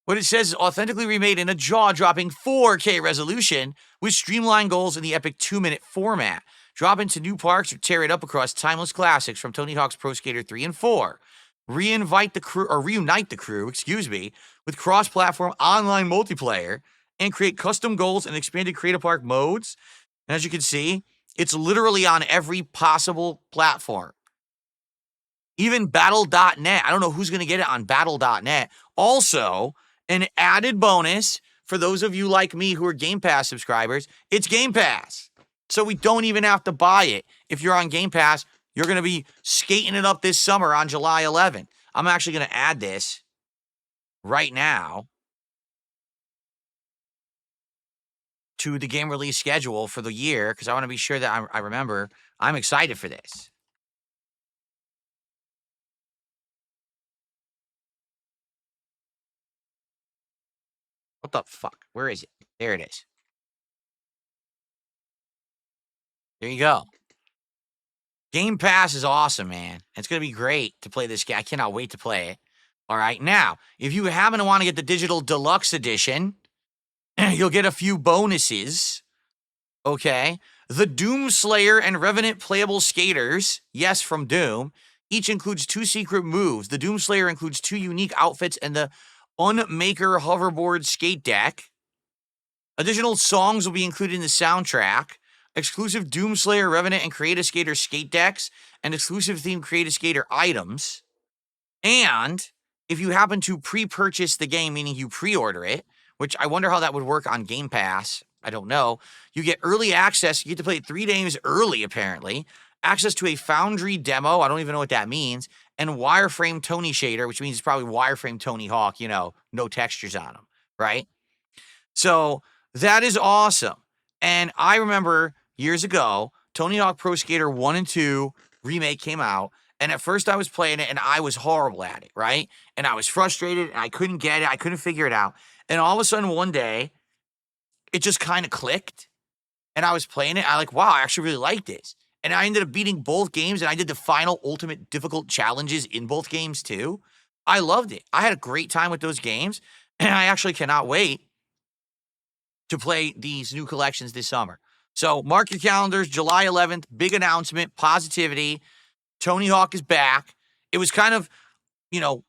what it says is authentically remade in a jaw-dropping 4K resolution with streamlined goals in the epic 2-minute format. Drop into new parks or tear it up across timeless classics from Tony Hawk's Pro Skater 3 and 4. Reunite the crew, with cross-platform online multiplayer and create custom goals and expanded Create a Park modes. And as you can see, it's literally on every possible platform. Even Battle.net. I don't know who's going to get it on Battle.net. Also, an added bonus for those of you like me who are Game Pass subscribers, it's Game Pass. So we don't even have to buy it. If you're on Game Pass, you're going to be skating it up this summer on July 11th. I'm actually going to add this right now to the game release schedule for the year because I want to be sure that I remember. I'm excited for this. What the fuck? Where is it? There it is. There you go. Game Pass is awesome, man. It's going to be great to play this game. I cannot wait to play it. All right. Now, if you happen to want to get the digital deluxe edition, you'll get a few bonuses. Okay. The Doomslayer and Revenant playable skaters, yes, from Doom, each includes 2 secret moves. The Doomslayer includes 2 unique outfits and the Unmaker hoverboard skate deck. Additional songs will be included in the soundtrack. Exclusive Doomslayer, Revenant, and Create-A Skater skate decks, and exclusive themed Create-A Skater items. And if you happen to pre-purchase the game, meaning you pre-order it, which I wonder how that would work on Game Pass, I don't know, you get early access. You get to play it 3 days early, apparently. Access to a Foundry demo, I don't even know what that means, and wireframe Tony shader, which means it's probably wireframe Tony Hawk, no textures on him, right? So that is awesome. And I remember years ago, Tony Hawk Pro Skater 1 and 2 remake came out. And at first I was playing it and I was horrible at it, right? And I was frustrated and I couldn't get it. I couldn't figure it out. And all of a sudden one day, it just kind of clicked. And I was playing it. Wow, I actually really like this. And I ended up beating both games. And I did the final ultimate difficult challenges in both games too. I loved it. I had a great time with those games. And I actually cannot wait to play these new collections this summer. So mark your calendars, July 11th, big announcement, positivity. Tony Hawk is back. It was kind of,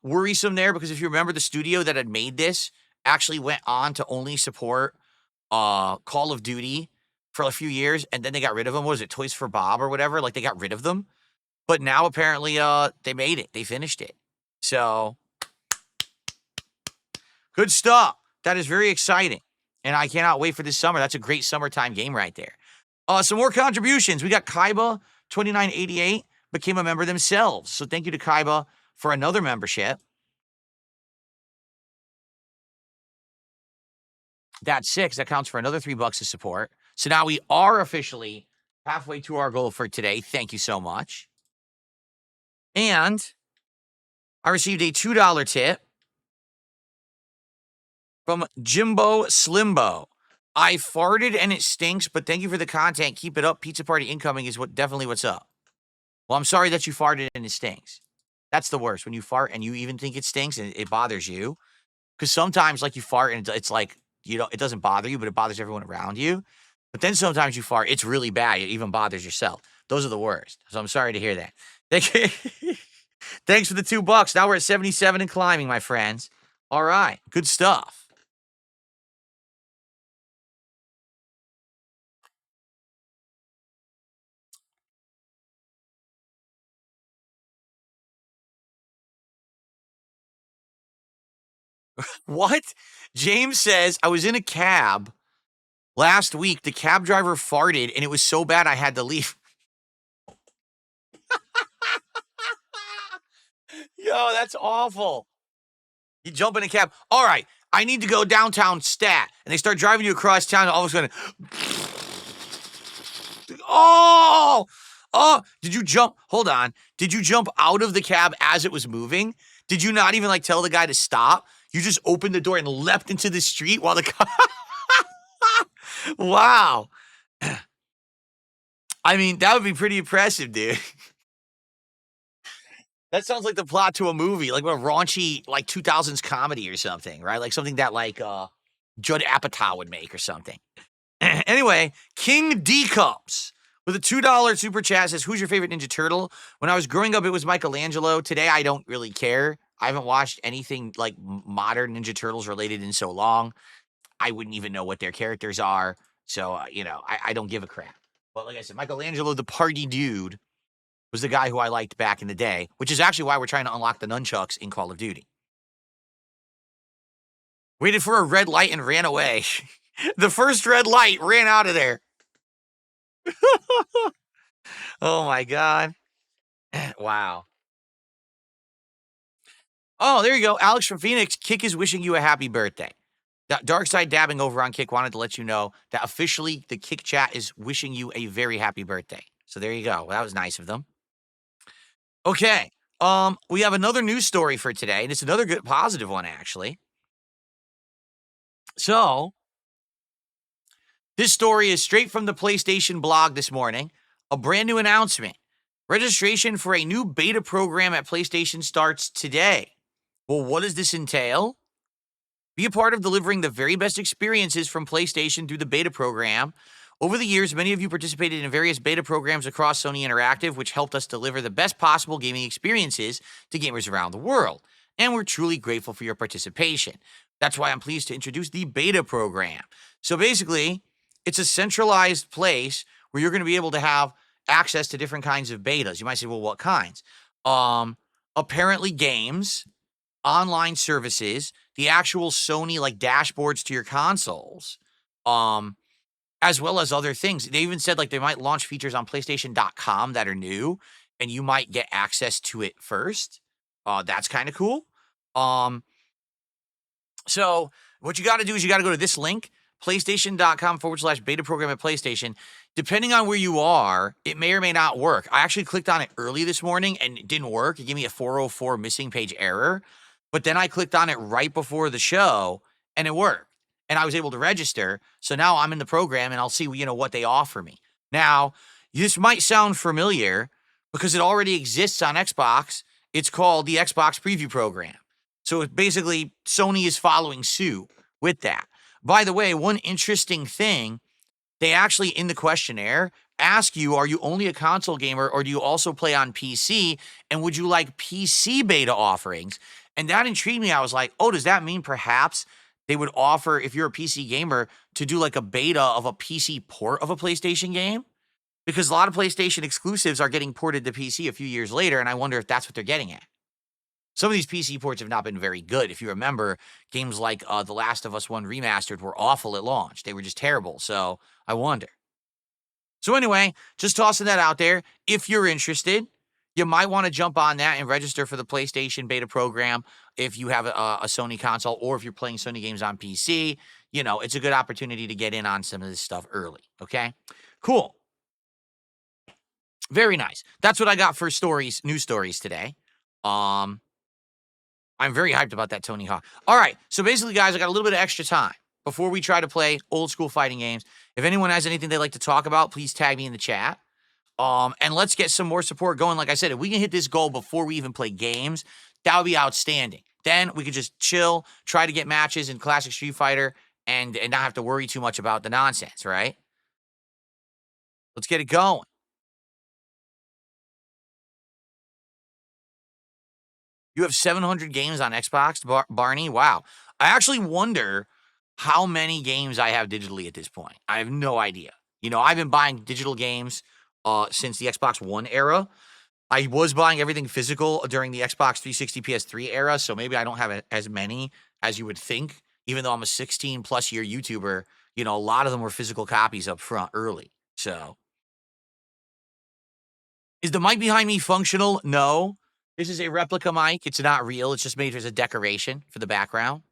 worrisome there because if you remember, the studio that had made this actually went on to only support Call of Duty for a few years, and then they got rid of them. What was it, Toys for Bob or whatever? They got rid of them. But now apparently they made it. They finished it. So good stuff. That is very exciting. And I cannot wait for this summer. That's a great summertime game right there. Some more contributions. We got Kaiba 2988 became a member themselves. So thank you to Kaiba for another membership. That's 6. That counts for another $3 of support. So now we are officially halfway to our goal for today. Thank you so much. And I received a $2 tip from Jimbo Slimbo. I farted and it stinks, but thank you for the content. Keep it up. Pizza party incoming is definitely what's up. Well, I'm sorry that you farted and it stinks. That's the worst. When you fart and you even think it stinks and it bothers you. Because sometimes you fart and it's it doesn't bother you, but it bothers everyone around you. But then sometimes you fart, it's really bad. It even bothers yourself. Those are the worst. So I'm sorry to hear that. Thanks for the $2. Now we're at 77 and climbing, my friends. All right. Good stuff. What? James says, I was in a cab last week. The cab driver farted, and it was so bad I had to leave. Yo, that's awful. You jump in a cab. All right, I need to go downtown Stat. And they start driving you across town, and all of a sudden, oh, did you jump? Hold on. Did you jump out of the cab as it was moving? Did you not even tell the guy to stop? You just opened the door and leapt into the street while the car. Wow. I mean, that would be pretty impressive, dude. That sounds like the plot to a movie, like a raunchy, 2000s comedy or something, right? Something that Judd Apatow would make or something. Anyway, King D Cups with a $2 super chat says, who's your favorite Ninja Turtle? When I was growing up, it was Michelangelo. Today, I don't really care. I haven't watched anything modern Ninja Turtles related in so long. I wouldn't even know what their characters are. So, I don't give a crap. But like I said, Michelangelo, the party dude, was the guy who I liked back in the day, which is actually why we're trying to unlock the nunchucks in Call of Duty. Waited for a red light and ran away. The first red light ran out of there. Oh, my God. Wow. Oh, there you go. Alex from Phoenix. Kick is wishing you a happy birthday. Dark Side Dabbing over on Kick wanted to let you know that officially the Kick chat is wishing you a very happy birthday. So there you go. Well, that was nice of them. Okay. We have another news story for today, and it's another good positive one, actually. So, this story is straight from the PlayStation blog this morning. A brand new announcement. Registration for a new beta program at PlayStation starts today. Well, what does this entail? Be a part of delivering the very best experiences from PlayStation through the beta program, Over the years, many of you participated in various beta programs across Sony Interactive, which helped us deliver the best possible gaming experiences to gamers around the world. And we're truly grateful for your participation. That's why I'm pleased to introduce the beta program. So basically, it's a centralized place where you're going to be able to have access to different kinds of betas. You might say, well, what kinds? Apparently games, online services, the actual Sony like dashboards to your consoles, as well as other things. They even said like they might launch features on PlayStation.com that are new, and you might get access to it first. That's kind of cool. So what you got to do is you got to go to this link, PlayStation.com/beta program at PlayStation. Depending on where you are, it may or may not work. I actually clicked on it early this morning and it didn't work. It gave me a 404 missing page error. But then I clicked on it right before the show and it worked. And I was able to register. So now I'm in the program and I'll see, what they offer me. Now, this might sound familiar because it already exists on Xbox. It's called the Xbox Preview Program. So it's basically Sony is following suit with that. By the way, one interesting thing, they actually in the questionnaire ask you, are you only a console gamer or do you also play on PC? And would you like PC beta offerings? And that intrigued me. I was like, oh, does that mean perhaps they would offer, if you're a PC gamer, to do like a beta of a PC port of a PlayStation game? Because a lot of PlayStation exclusives are getting ported to PC a few years later, and I wonder if that's what they're getting at. Some of these PC ports have not been very good. If you remember, games like The Last of Us 1 Remastered were awful at launch. They were just terrible, so I wonder. So anyway, just tossing that out there. If you're interested, you might want to jump on that and register for the PlayStation beta program if you have a Sony console or if you're playing Sony games on PC. It's a good opportunity to get in on some of this stuff early, okay? Cool. Very nice. That's what I got for news stories today. I'm very hyped about that Tony Hawk. All right, so basically, guys, I got a little bit of extra time before we try to play old school fighting games. If anyone has anything they'd like to talk about, please tag me in the chat. And let's get some more support going. Like I said, if we can hit this goal before we even play games, that would be outstanding. Then we could just chill, try to get matches in Classic Street Fighter, and not have to worry too much about the nonsense, right? Let's get it going. You have 700 games on Xbox, Barney? Wow. I actually wonder how many games I have digitally at this point. I have no idea. I've been buying digital games since the Xbox One era. I was buying everything physical during the Xbox 360 PS3 era, so maybe I don't have as many as you would think. Even though I'm a 16-plus year YouTuber, a lot of them were physical copies up front early. So, is the mic behind me functional? No. This is a replica mic. It's not real. It's just made as a decoration for the background.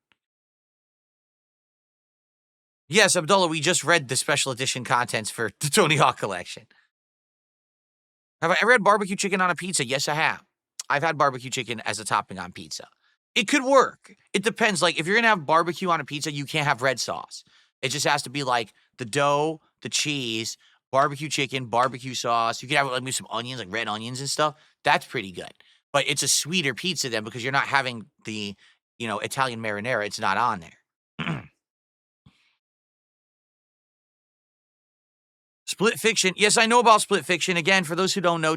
Yes, Abdullah, we just read the special edition contents for the Tony Hawk collection. Have I ever had barbecue chicken on a pizza? Yes, I have. I've had barbecue chicken as a topping on pizza. It could work. It depends. Like, if you're going to have barbecue on a pizza, you can't have red sauce. It just has to be like the dough, the cheese, barbecue chicken, barbecue sauce. You can have like maybe some onions, like red onions and stuff. That's pretty good. But it's a sweeter pizza then because you're not having the, Italian marinara. It's not on there. Split Fiction. Yes, I know about Split Fiction. Again, for those who don't know,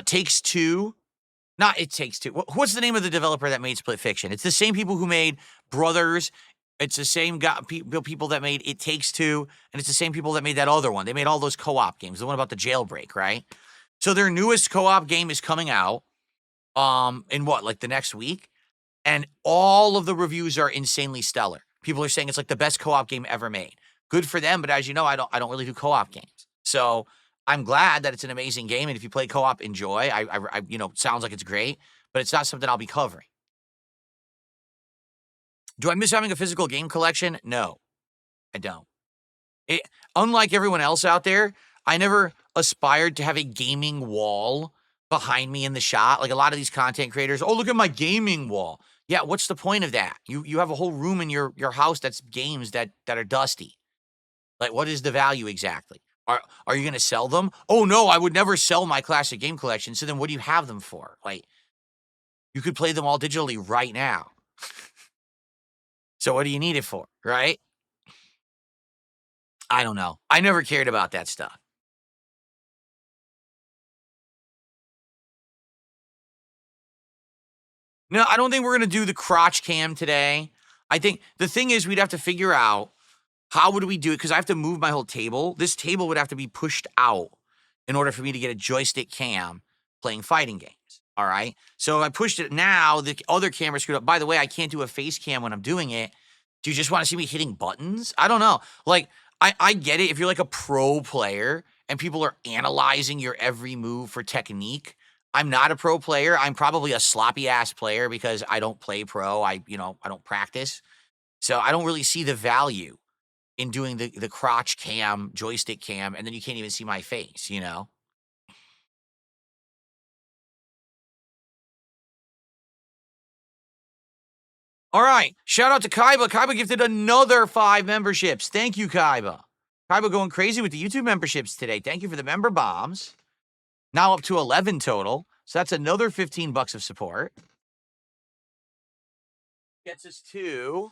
Takes Two. Not It Takes Two. What's the name of the developer that made Split Fiction? It's the same people who made Brothers. It's the same people that made It Takes Two, and it's the same people that made that other one. They made all those co-op games. The one about the jailbreak, right? So their newest co-op game is coming out in like the next week, and all of the reviews are insanely stellar. People are saying it's like the best co-op game ever made. Good for them, but as you know, I don't really do co-op games. So I'm glad that it's an amazing game, and if you play co-op, enjoy. I sounds like it's great, but it's not something I'll be covering. Do I miss having a physical game collection? No, I don't. Unlike everyone else out there, I never aspired to have a gaming wall behind me in the shot. Like a lot of these content creators, oh, look at my gaming wall. Yeah, what's the point of that? You have a whole room in your house that's games that are dusty. Like, what is the value exactly? Are you going to sell them? Oh, no, I would never sell my classic game collection. So then what do you have them for? Like, you could play them all digitally right now. So what do you need it for, right? I don't know. I never cared about that stuff. No, I don't think we're gonna do the crotch cam today. I think the thing is we'd have to figure out how would we do it because I have to move my whole table. This table would have to be pushed out in order for me to get a joystick cam playing fighting games. All right. So if I pushed it now, the other camera screwed up. By the way, I can't do a face cam when I'm doing it. Do you just want to see me hitting buttons? I don't know. Like, I get it. If you're like a pro player and people are analyzing your every move for technique, I'm not a pro player. I'm probably a sloppy ass player because I don't play pro. I don't practice. So I don't really see the value in doing the crotch cam, joystick cam, and then you can't even see my face, you know? All right. Shout out to Kaiba. Kaiba gifted another 5 memberships. Thank you, Kaiba. Kaiba going crazy with the YouTube memberships today. Thank you for the member bombs. Now up to 11 total. So that's another 15 bucks of support. Gets us to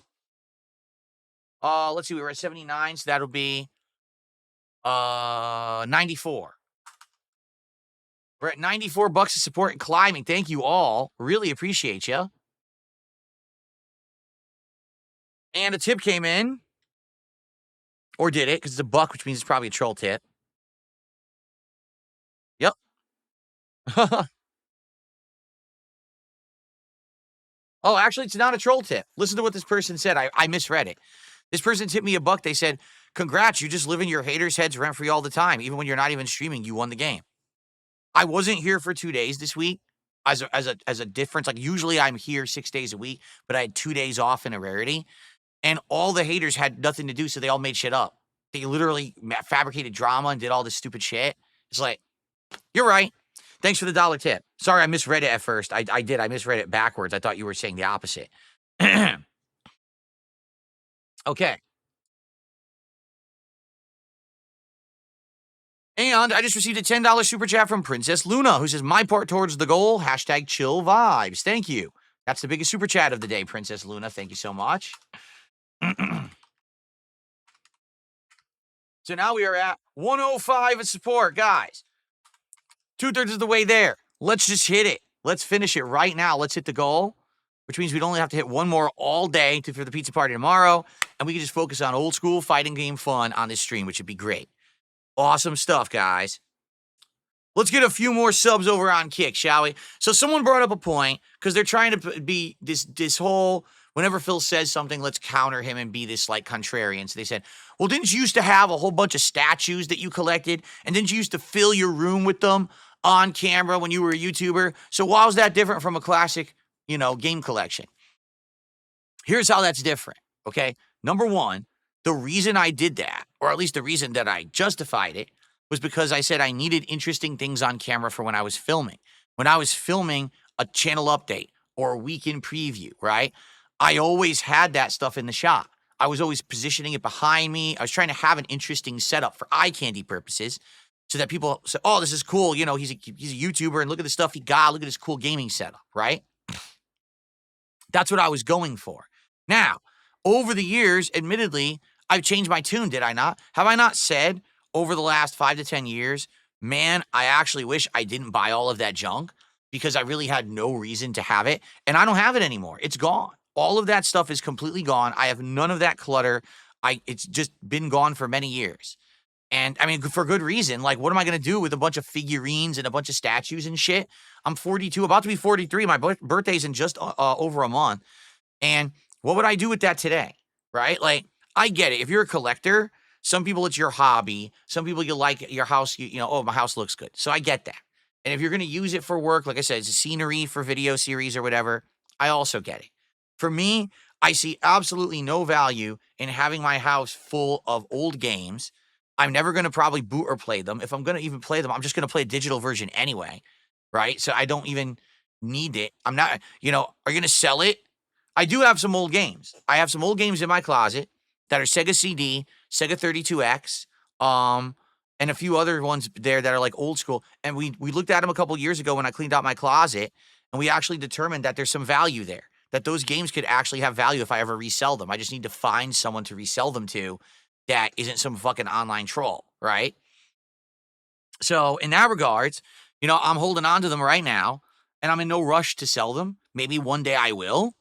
let's see, we were at 79, so that'll be 94. We're at 94 bucks of support and climbing. Thank you all. Really appreciate you. And a tip came in. Or did it? Because it's a buck, which means it's probably a troll tip. Yep. Oh, actually, it's not a troll tip. Listen to what this person said. I misread it. This person tipped me a buck. They said, congrats, you just live in your haters' heads rent free all the time. Even when you're not even streaming, you won the game. I wasn't here for 2 days this week as a difference. Like, usually I'm here 6 days a week, but I had 2 days off in a rarity. And all the haters had nothing to do, so they all made shit up. They literally fabricated drama and did all this stupid shit. It's like, you're right. Thanks for the dollar tip. Sorry, I misread it at first. I did. I misread it backwards. I thought you were saying the opposite. Okay. And I just received a $10 super chat from Princess Luna, who says, my part towards the goal, hashtag chill vibes. Thank you. That's the biggest super chat of the day, Princess Luna. Thank you so much. So now we are at 105 of support, guys. 2/3 of the way there. Let's just hit it. Let's finish it right now. Let's hit the goal, which means we'd only have to hit one more all day for the pizza party tomorrow, and we can just focus on old school fighting game fun on this stream, which would be great. Awesome stuff, guys. Let's get a few more subs over on Kick, shall we? So someone brought up a point, because they're trying to be this whole, whenever Phil says something, let's counter him and be this, like, contrarian. So they said, well, didn't you used to have a whole bunch of statues that you collected? And didn't you used to fill your room with them on camera when you were a YouTuber? So why was that different from a classic, game collection? Here's how that's different, okay? Number one, the reason I did that, or at least the reason that I justified it, was because I said I needed interesting things on camera for when I was filming. When I was filming a channel update or a weekend preview, right? I always had that stuff in the shot. I was always positioning it behind me. I was trying to have an interesting setup for eye candy purposes so that people say, oh, this is cool. He's a YouTuber and look at the stuff he got. Look at his cool gaming setup, right? That's what I was going for. Now, over the years, admittedly, I've changed my tune, did I not? Have I not said over the last 5 to 10 years, man, I actually wish I didn't buy all of that junk because I really had no reason to have it, and I don't have it anymore. It's gone. All of that stuff is completely gone. I have none of that clutter. It's just been gone for many years. And I mean, for good reason. Like, what am I going to do with a bunch of figurines and a bunch of statues and shit? I'm 42, about to be 43. My birthday's in just over a month. And what would I do with that today? Right? Like, I get it. If you're a collector, some people it's your hobby. Some people you like your house, oh, my house looks good. So I get that. And if you're going to use it for work, like I said, it's a scenery for video series or whatever, I also get it. For me, I see absolutely no value in having my house full of old games. I'm never going to probably boot or play them. If I'm going to even play them, I'm just going to play a digital version anyway, right? So I don't even need it. I'm not, are you going to sell it? I do have some old games. I have some old games in my closet that are Sega CD, Sega 32X, and a few other ones there that are like old school. And we looked at them a couple years ago when I cleaned out my closet, and we actually determined that there's some value there, that those games could actually have value if I ever resell them. I just need to find someone to resell them to that isn't some fucking online troll, right? So in that regards, I'm holding on to them right now, and I'm in no rush to sell them. Maybe one day I will,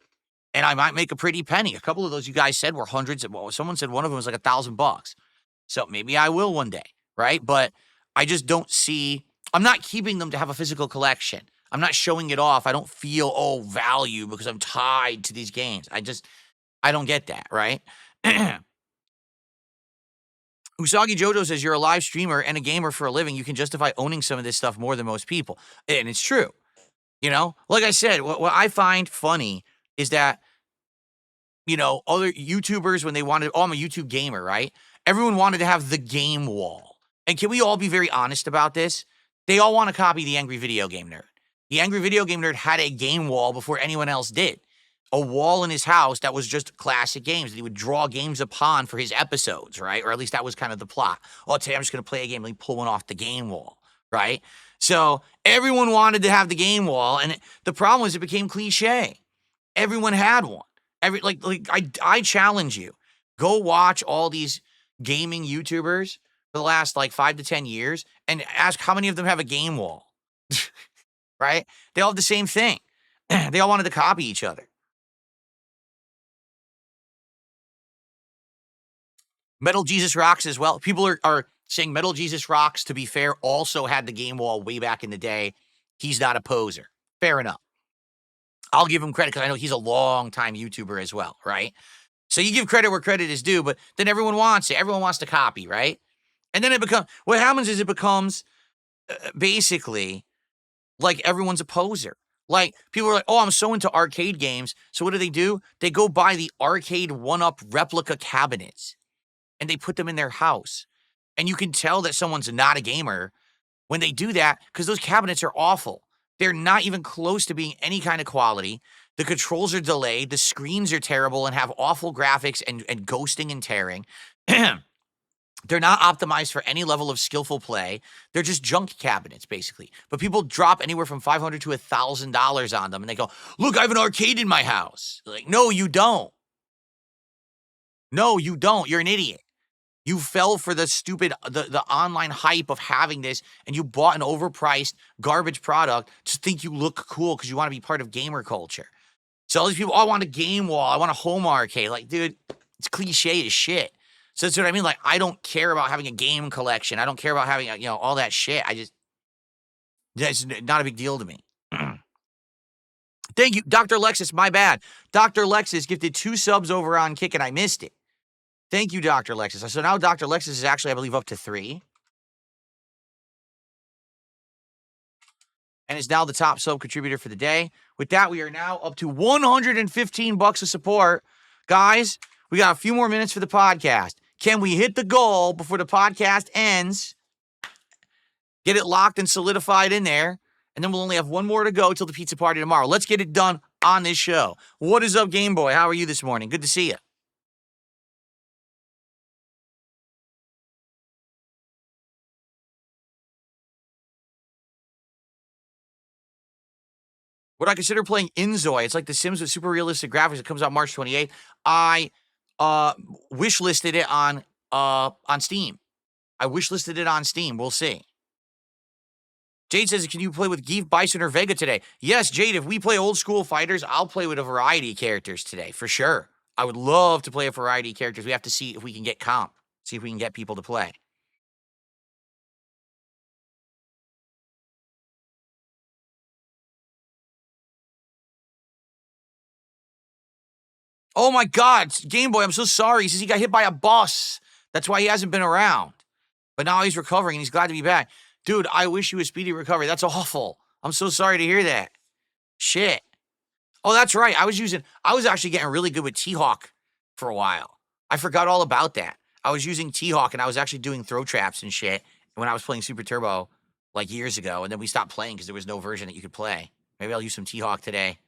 and I might make a pretty penny. A couple of those you guys said were hundreds. Well, someone said one of them was like $1,000. So maybe I will one day, right? But I just don't see. I'm not keeping them to have a physical collection. I'm not showing it off. I don't feel value because I'm tied to these games. I don't get that, right? Usagi Jojo says, you're a live streamer and a gamer for a living. You can justify owning some of this stuff more than most people. And it's true. Like I said, what I find funny is that, other YouTubers, when they wanted, I'm a YouTube gamer, right? Everyone wanted to have the game wall. And can we all be very honest about this? They all want to copy the Angry Video Game Nerd. The Angry Video Game Nerd had a game wall before anyone else did. A wall in his house that was just classic games that he would draw games upon for his episodes, right? Or at least that was kind of the plot. Oh, today I'm just going to play a game. Let me pull one off the game wall, right? So everyone wanted to have the game wall, and the problem was it became cliche. Everyone had one. I challenge you. Go watch all these gaming YouTubers for the last 5 to 10 years and ask how many of them have a game wall. Right? They all have the same thing. They all wanted to copy each other. Metal Jesus Rocks as well. People are saying Metal Jesus Rocks, to be fair, also had the game wall way back in the day. He's not a poser. Fair enough. I'll give him credit because I know he's a long-time YouTuber as well, right? So you give credit where credit is due, but then everyone wants it. Everyone wants to copy, right? And then what happens is it becomes basically like everyone's a poser. Like, people are like, oh, I'm so into arcade games. So what do? They go buy the arcade one-up replica cabinets and they put them in their house. And you can tell that someone's not a gamer when they do that because those cabinets are awful. They're not even close to being any kind of quality. The controls are delayed. The screens are terrible and have awful graphics and ghosting and tearing. They're not optimized for any level of skillful play. They're just junk cabinets, basically. But people drop anywhere from $500 to $1,000 on them, and they go, look, I have an arcade in my house. Like, no, you don't. No, you don't. You're an idiot. You fell for the stupid, the online hype of having this, and you bought an overpriced garbage product to think you look cool because you want to be part of gamer culture. So all these people, I want a game wall. I want a home arcade. Like, dude, it's cliche as shit. So that's what I mean. Like, I don't care about having a game collection. I don't care about having, all that shit. That's not a big deal to me. Thank you, Dr. Lexus. My bad. Dr. Lexus gifted 2 subs over on Kick, and I missed it. Thank you, Dr. Lexus. So now Dr. Lexus is actually, I believe, up to 3. And is now the top sub contributor for the day. With that, we are now up to $115 of support. Guys, we got a few more minutes for the podcast. Can we hit the goal before the podcast ends? Get it locked and solidified in there. And then we'll only have one more to go till the pizza party tomorrow. Let's get it done on this show. What is up, Game Boy? How are you this morning? Good to see you. Would I consider playing Inzoi? It's like The Sims with super realistic graphics. It comes out March 28th. I wishlisted it on Steam. I wishlisted it on Steam. We'll see. Jade says, can you play with Geef, Bison, or Vega today? Yes, Jade, if we play old school fighters, I'll play with a variety of characters today, for sure. I would love to play a variety of characters. We have to see if we can get comp, see if we can get people to play. Oh my God, Game Boy, I'm so sorry. He says he got hit by a bus. That's why he hasn't been around. But now he's recovering and he's glad to be back. Dude, I wish you a speedy recovery. That's awful. I'm so sorry to hear that. Shit. Oh, that's right. I was actually getting really good with T-Hawk for a while. I forgot all about that. I was using T-Hawk and I was actually doing throw traps and shit when I was playing Super Turbo like years ago. And then we stopped playing because there was no version that you could play. Maybe I'll use some T-Hawk today.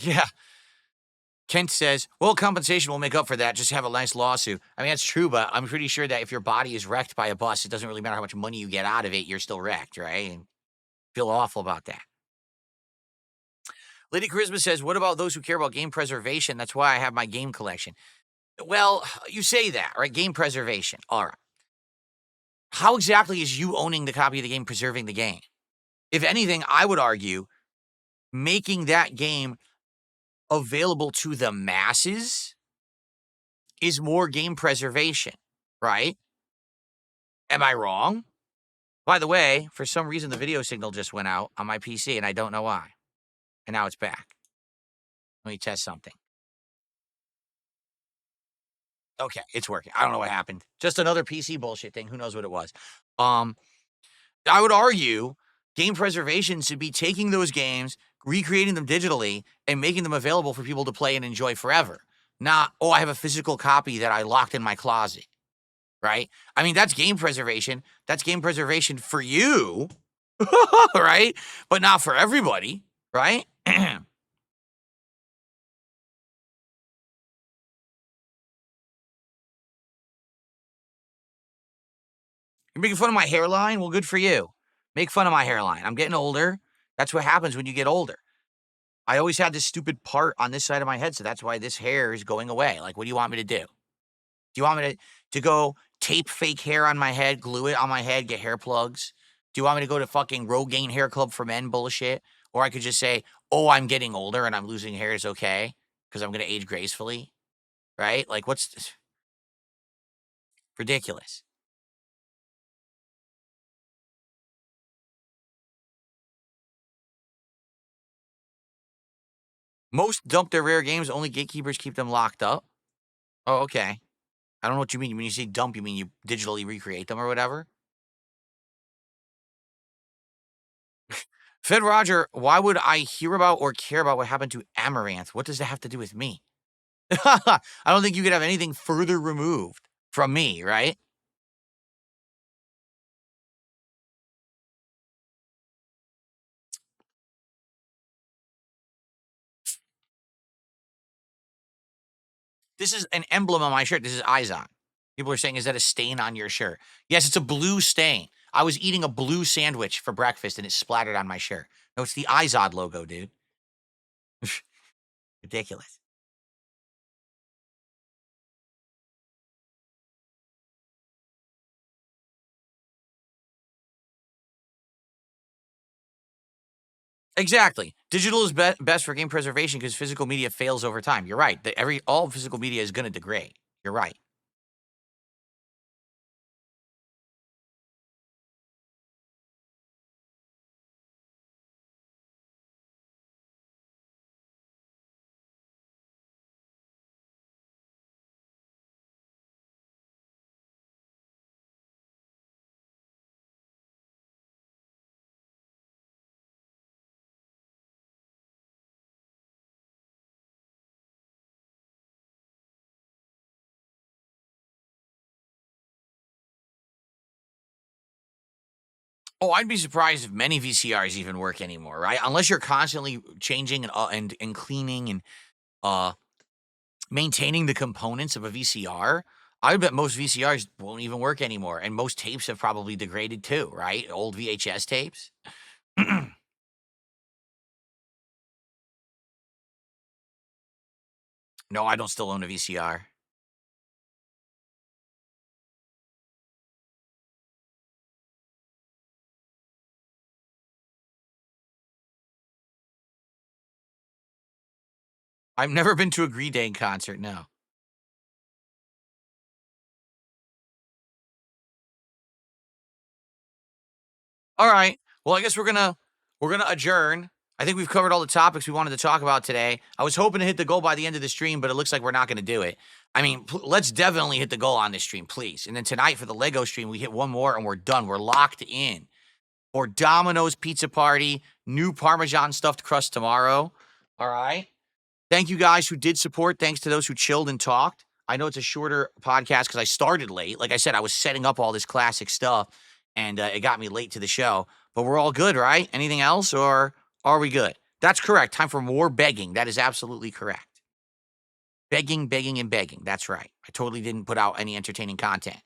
Yeah. Kent says, well, compensation will make up for that. Just have a nice lawsuit. I mean, that's true, but I'm pretty sure that if your body is wrecked by a bus, it doesn't really matter how much money you get out of it. You're still wrecked, right? And feel awful about that. Lady Charisma says, what about those who care about game preservation? That's why I have my game collection. Well, you say that, right? Game preservation. All right. How exactly is you owning the copy of the game preserving the game? If anything, I would argue making that game available to the masses is more game preservation, right? Am I wrong? By the way, for some reason, the video signal just went out on my PC, and I don't know why. And now it's back. Let me test something. Okay, it's working. I don't know what happened. Just another PC bullshit thing. Who knows what it was? I would argue game preservation should be taking those games, recreating them digitally, and making them available for people to play and enjoy forever. Not, oh, I have a physical copy that I locked in my closet, right? I mean, that's game preservation. That's game preservation for you, right? But not for everybody, right? You're making fun of my hairline? Well, good for you. Make fun of my hairline. I'm getting older. That's what happens when you get older. I always had this stupid part on this side of my head, so that's why this hair is going away. Like, what do you want me to do? Do you want me to go tape fake hair on my head, glue it on my head, get hair plugs? Do you want me to go to fucking Rogaine Hair Club for Men bullshit? Or I could just say, oh, I'm getting older and I'm losing hair. It's okay because I'm going to age gracefully, right? Like, what's ridiculous? Most dump their rare games. Only gatekeepers keep them locked up. Oh, okay. I don't know what you mean. When you say dump, you mean you digitally recreate them or whatever? Fed Roger, why would I hear about or care about what happened to Amaranth? What does that have to do with me? I don't think you could have anything further removed from me, right? This is an emblem on my shirt. This is Izon. People are saying, is that a stain on your shirt? Yes, it's a blue stain. I was eating a blue sandwich for breakfast and it splattered on my shirt. No, it's the Izod logo, dude. Ridiculous. Exactly. Digital is best for game preservation because physical media fails over time. You're right. All physical media is going to degrade. You're right. Oh, I'd be surprised if many VCRs even work anymore, right? Unless you're constantly changing and cleaning and uh maintaining the components of a VCR. I would bet most VCRs won't even work anymore, and most tapes have probably degraded too, right? Old VHS tapes. No, I don't still own a VCR. I've never been to a Green Day concert. No. All right. Well, I guess we're gonna adjourn. I think we've covered all the topics we wanted to talk about today. I was hoping to hit the goal by the end of the stream, but it looks like we're not going to do it. I mean, let's definitely hit the goal on this stream, please. And then tonight for the Lego stream, we hit one more and we're done. We're locked in. Or Domino's Pizza Party, new Parmesan stuffed crust tomorrow. All right. Thank you guys who did support. Thanks to those who chilled and talked. I know it's a shorter podcast because I started late. Like I said, I was setting up all this classic stuff and it got me late to the show. But we're all good, right? Anything else or are we good? That's correct. Time for more begging. That is absolutely correct. Begging, begging, and begging. That's right. I totally didn't put out any entertaining content.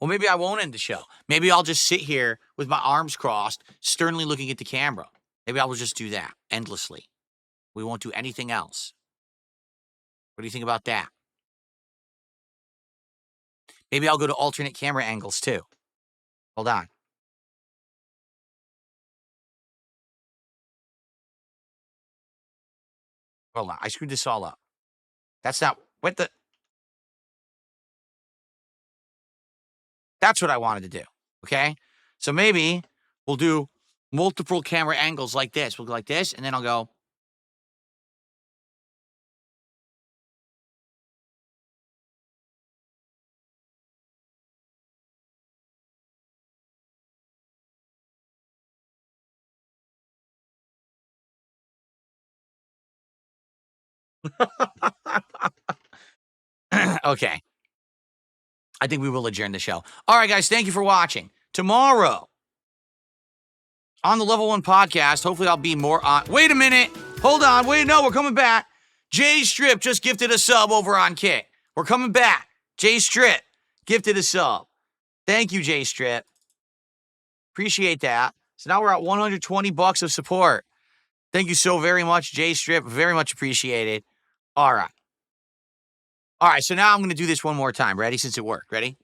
Well, maybe I won't end the show. Maybe I'll just sit here with my arms crossed, sternly looking at the camera. Maybe I will just do that endlessly. We won't do anything else. What do you think about that? Maybe I'll go to alternate camera angles too. Hold on. Hold on. I screwed this all up. That's not what the. That's what I wanted to do. Okay. So maybe we'll do multiple camera angles like this. We'll go like this, and then I'll go. Okay. I think we will adjourn the show. All right, guys. Thank you for watching. Tomorrow on the Level 1 podcast, hopefully I'll be more on. Wait a minute. Hold on. Wait, no, we're coming back. Jay Strip just gifted a sub over on Kick. We're coming back. Jay Strip gifted a sub. Thank you, Jay Strip. Appreciate that. So now we're at $120 of support. Thank you so very much, Jay Strip. Very much appreciated. All right. All right, so now I'm going to do this one more time. Ready? Since it worked. Ready?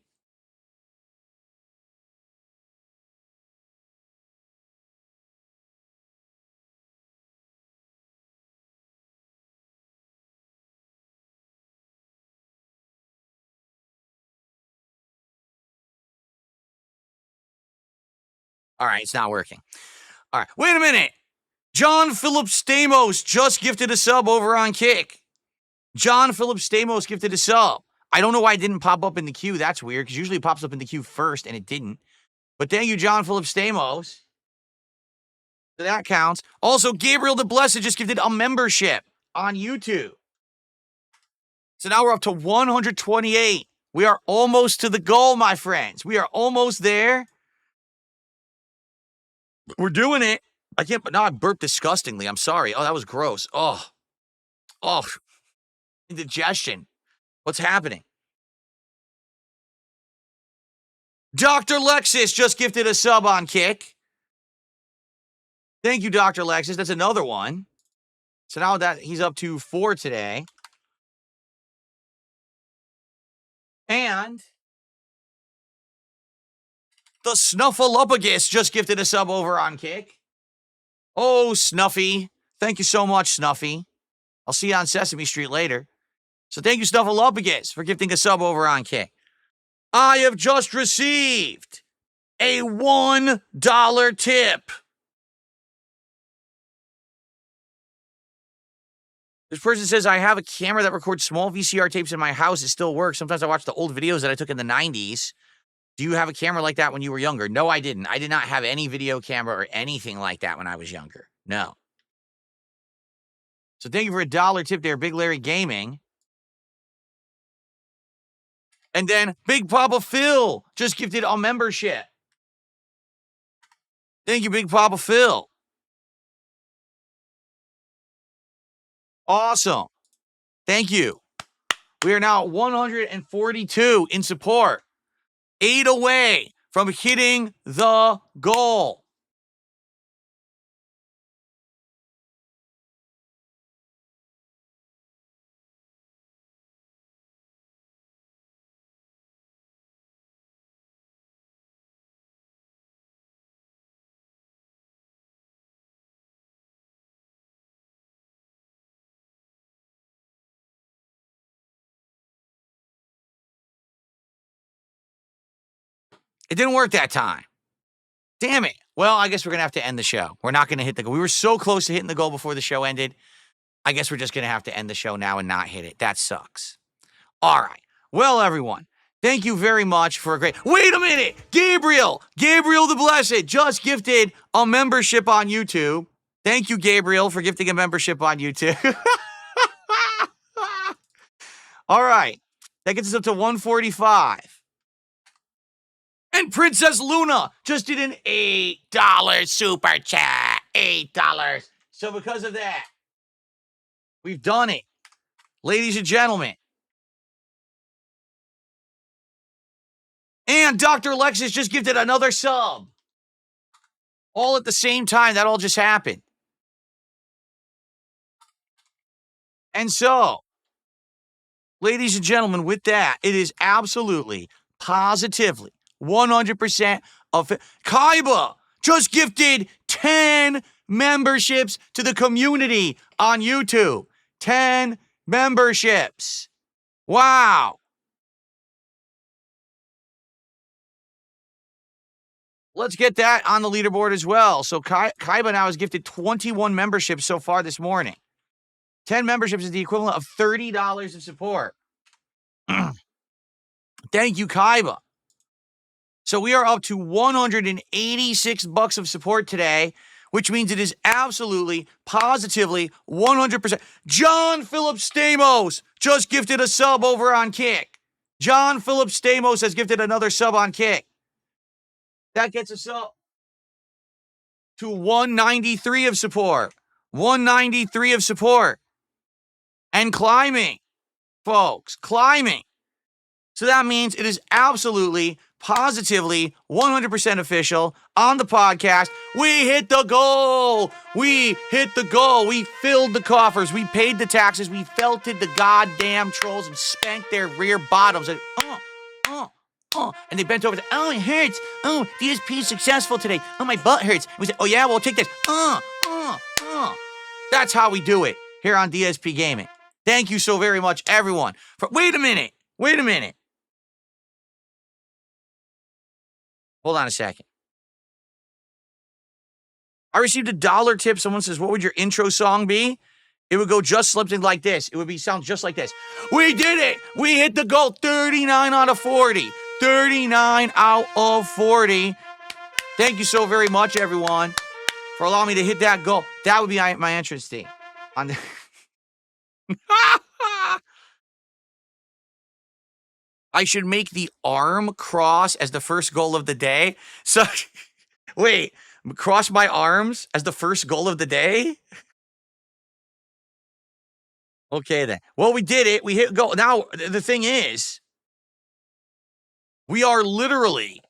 All right, it's not working. All right, wait a minute. John Philip Stamos just gifted a sub over on Kick. John Philip Stamos gifted a sub. I don't know why it didn't pop up in the queue. That's weird, because usually it pops up in the queue first, and it didn't. But thank you, John Philip Stamos. So that counts. Also, Gabriel the Blessed just gifted a membership on YouTube. So now we're up to 128. We are almost to the goal, my friends. We are almost there. We're doing it. I can't, but now I burped disgustingly. I'm sorry. Oh, that was gross. Oh, indigestion. What's happening? Dr. Lexus just gifted a sub on Kick. Thank you, Dr. Lexus. That's another one. So now that he's up to 4 today. And the Snuffleupagus just gifted a sub over on Kick. Oh, Snuffy. Thank you so much, Snuffy. I'll see you on Sesame Street later. So thank you, Snuffleupagus, for gifting a sub over on Kick. I have just received a $1 tip. This person says, I have a camera that records small VCR tapes in my house. It still works. Sometimes I watch the old videos that I took in the 90s. Do you have a camera like that when you were younger? No, I didn't. I did not have any video camera or anything like that when I was younger. No. So thank you for a $1 tip there, Big Larry Gaming. And then Big Papa Phil just gifted a membership. Thank you, Big Papa Phil. Awesome. Thank you. We are now at 142 in support. 8 away from hitting the goal. It didn't work that time. Damn it. Well, I guess we're going to have to end the show. We're not going to hit the goal. We were so close to hitting the goal before the show ended. I guess we're just going to have to end the show now and not hit it. That sucks. All right. Well, everyone, thank you very much for a great... Wait a minute! Gabriel the Blessed just gifted a membership on YouTube. Thank you, Gabriel, for gifting a membership on YouTube. All right. That gets us up to 145. And Princess Luna just did an $8 super chat. $8. So because of that, we've done it. Ladies and gentlemen. And Dr. Lexus just gifted another sub. All at the same time. That all just happened. And so, ladies and gentlemen, with that, it is absolutely, positively, 100% of Kaiba just gifted 10 memberships to the community on YouTube. 10 memberships. Wow. Let's get that on the leaderboard as well. So Kaiba now has gifted 21 memberships so far this morning. 10 memberships is the equivalent of $30 of support. Thank you, Kaiba. So we are up to $186 of support today, which means it is absolutely, positively, 100%. John Philip Stamos just gifted a sub over on Kick. John Philip Stamos has gifted another sub on Kick. That gets us up to 193 of support. 193 of support. And climbing, folks, climbing. So that means it is absolutely, positively, 100% official on the podcast. We hit the goal. We hit the goal. We filled the coffers. We paid the taxes. We felted the goddamn trolls and spanked their rear bottoms. And, and they bent over. Oh, it hurts. Oh, DSP is successful today. Oh, my butt hurts. We said, oh, yeah, well, take this. That's how we do it here on DSP Gaming. Thank you so very much, everyone. Wait a minute. Hold on a second. I received a $1 tip. Someone says, what would your intro song be? It would go just something like this. It would sound just like this. We did it. We hit the goal. 39 out of 40. 39 out of 40. Thank you so very much, everyone, for allowing me to hit that goal. That would be my entrance theme. I should make the arm cross as the first goal of the day. So, wait, cross my arms as the first goal of the day? Okay, then. Well, we did it. We hit goal. Now, the thing is, we are literally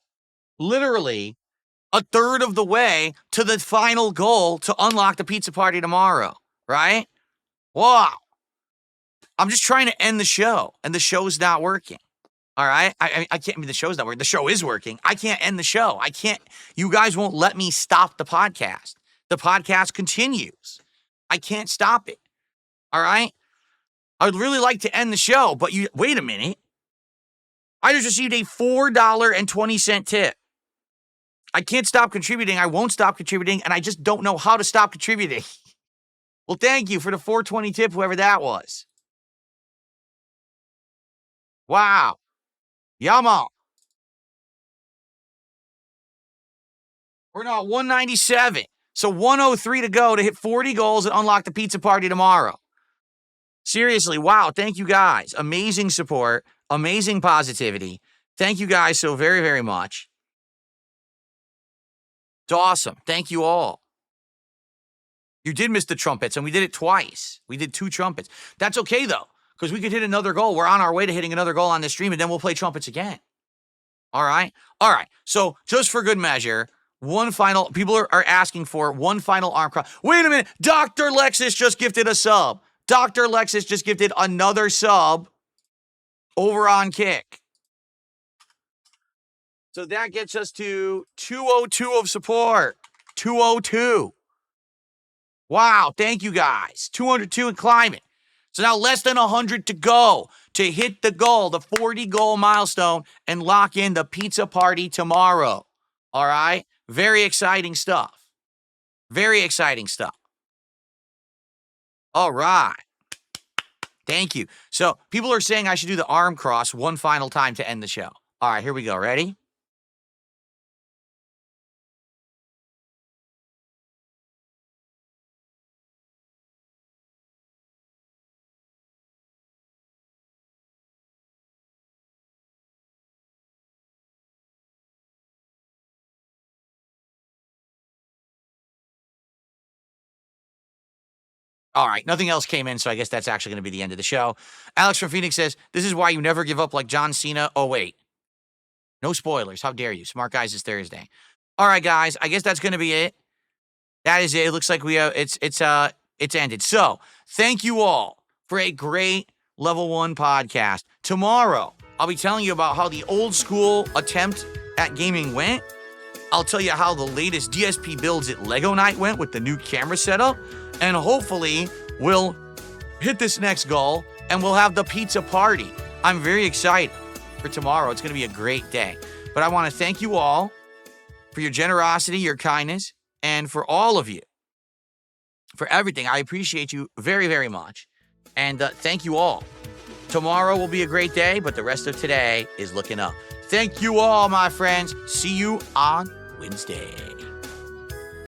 a third of the way to the final goal to unlock the pizza party tomorrow, right? Wow. I'm just trying to end the show, and the show's not working. All right? I can't, the show's not working. The show is working. I can't end the show. You guys won't let me stop the podcast. The podcast continues. I can't stop it. All right? I would really like to end the show, but wait a minute. I just received a $4.20 tip. I can't stop contributing. I won't stop contributing, and I just don't know how to stop contributing. Well, thank you for the $4.20 tip, whoever that was. Wow. Yama. We're now at 197. So 103 to go to hit 40 goals and unlock the pizza party tomorrow. Seriously, wow. Thank you guys. Amazing support. Amazing positivity. Thank you guys so very, very much. It's awesome. Thank you all. You did miss the trumpets, and we did it twice. We did 2 trumpets. That's okay, though, because we could hit another goal. We're on our way to hitting another goal on this stream, and then we'll play trumpets again. All right? All right. So just for good measure, people are asking for one final arm cross. Wait a minute. Dr. Lexus just gifted a sub. Dr. Lexus just gifted another sub over on Kick. So that gets us to 202 of support. 202. Wow, thank you guys. 202 and climbing. So now less than 100 to go to hit the goal, the 40 goal milestone, and lock in the pizza party tomorrow. All right? Very exciting stuff. Very exciting stuff. All right. Thank you. So people are saying I should do the arm cross one final time to end the show. All right, here we go. Ready? All right, nothing else came in, so I guess that's actually going to be the end of the show. Alex from Phoenix says, this is why you never give up like John Cena. Oh, wait. No spoilers. How dare you? Smart Guys is Thursday. All right, guys, I guess that's going to be it. That is it. It looks like we it's ended. So, thank you all for a great Level 1 podcast. Tomorrow, I'll be telling you about how the old school attempt at gaming went. I'll tell you how the latest DSP builds at Lego Night went with the new camera setup. And hopefully, we'll hit this next goal and we'll have the pizza party. I'm very excited for tomorrow. It's going to be a great day. But I want to thank you all for your generosity, your kindness, and for all of you, for everything. I appreciate you very, very much. And thank you all. Tomorrow will be a great day, but the rest of today is looking up. Thank you all, my friends. See you on Wednesday.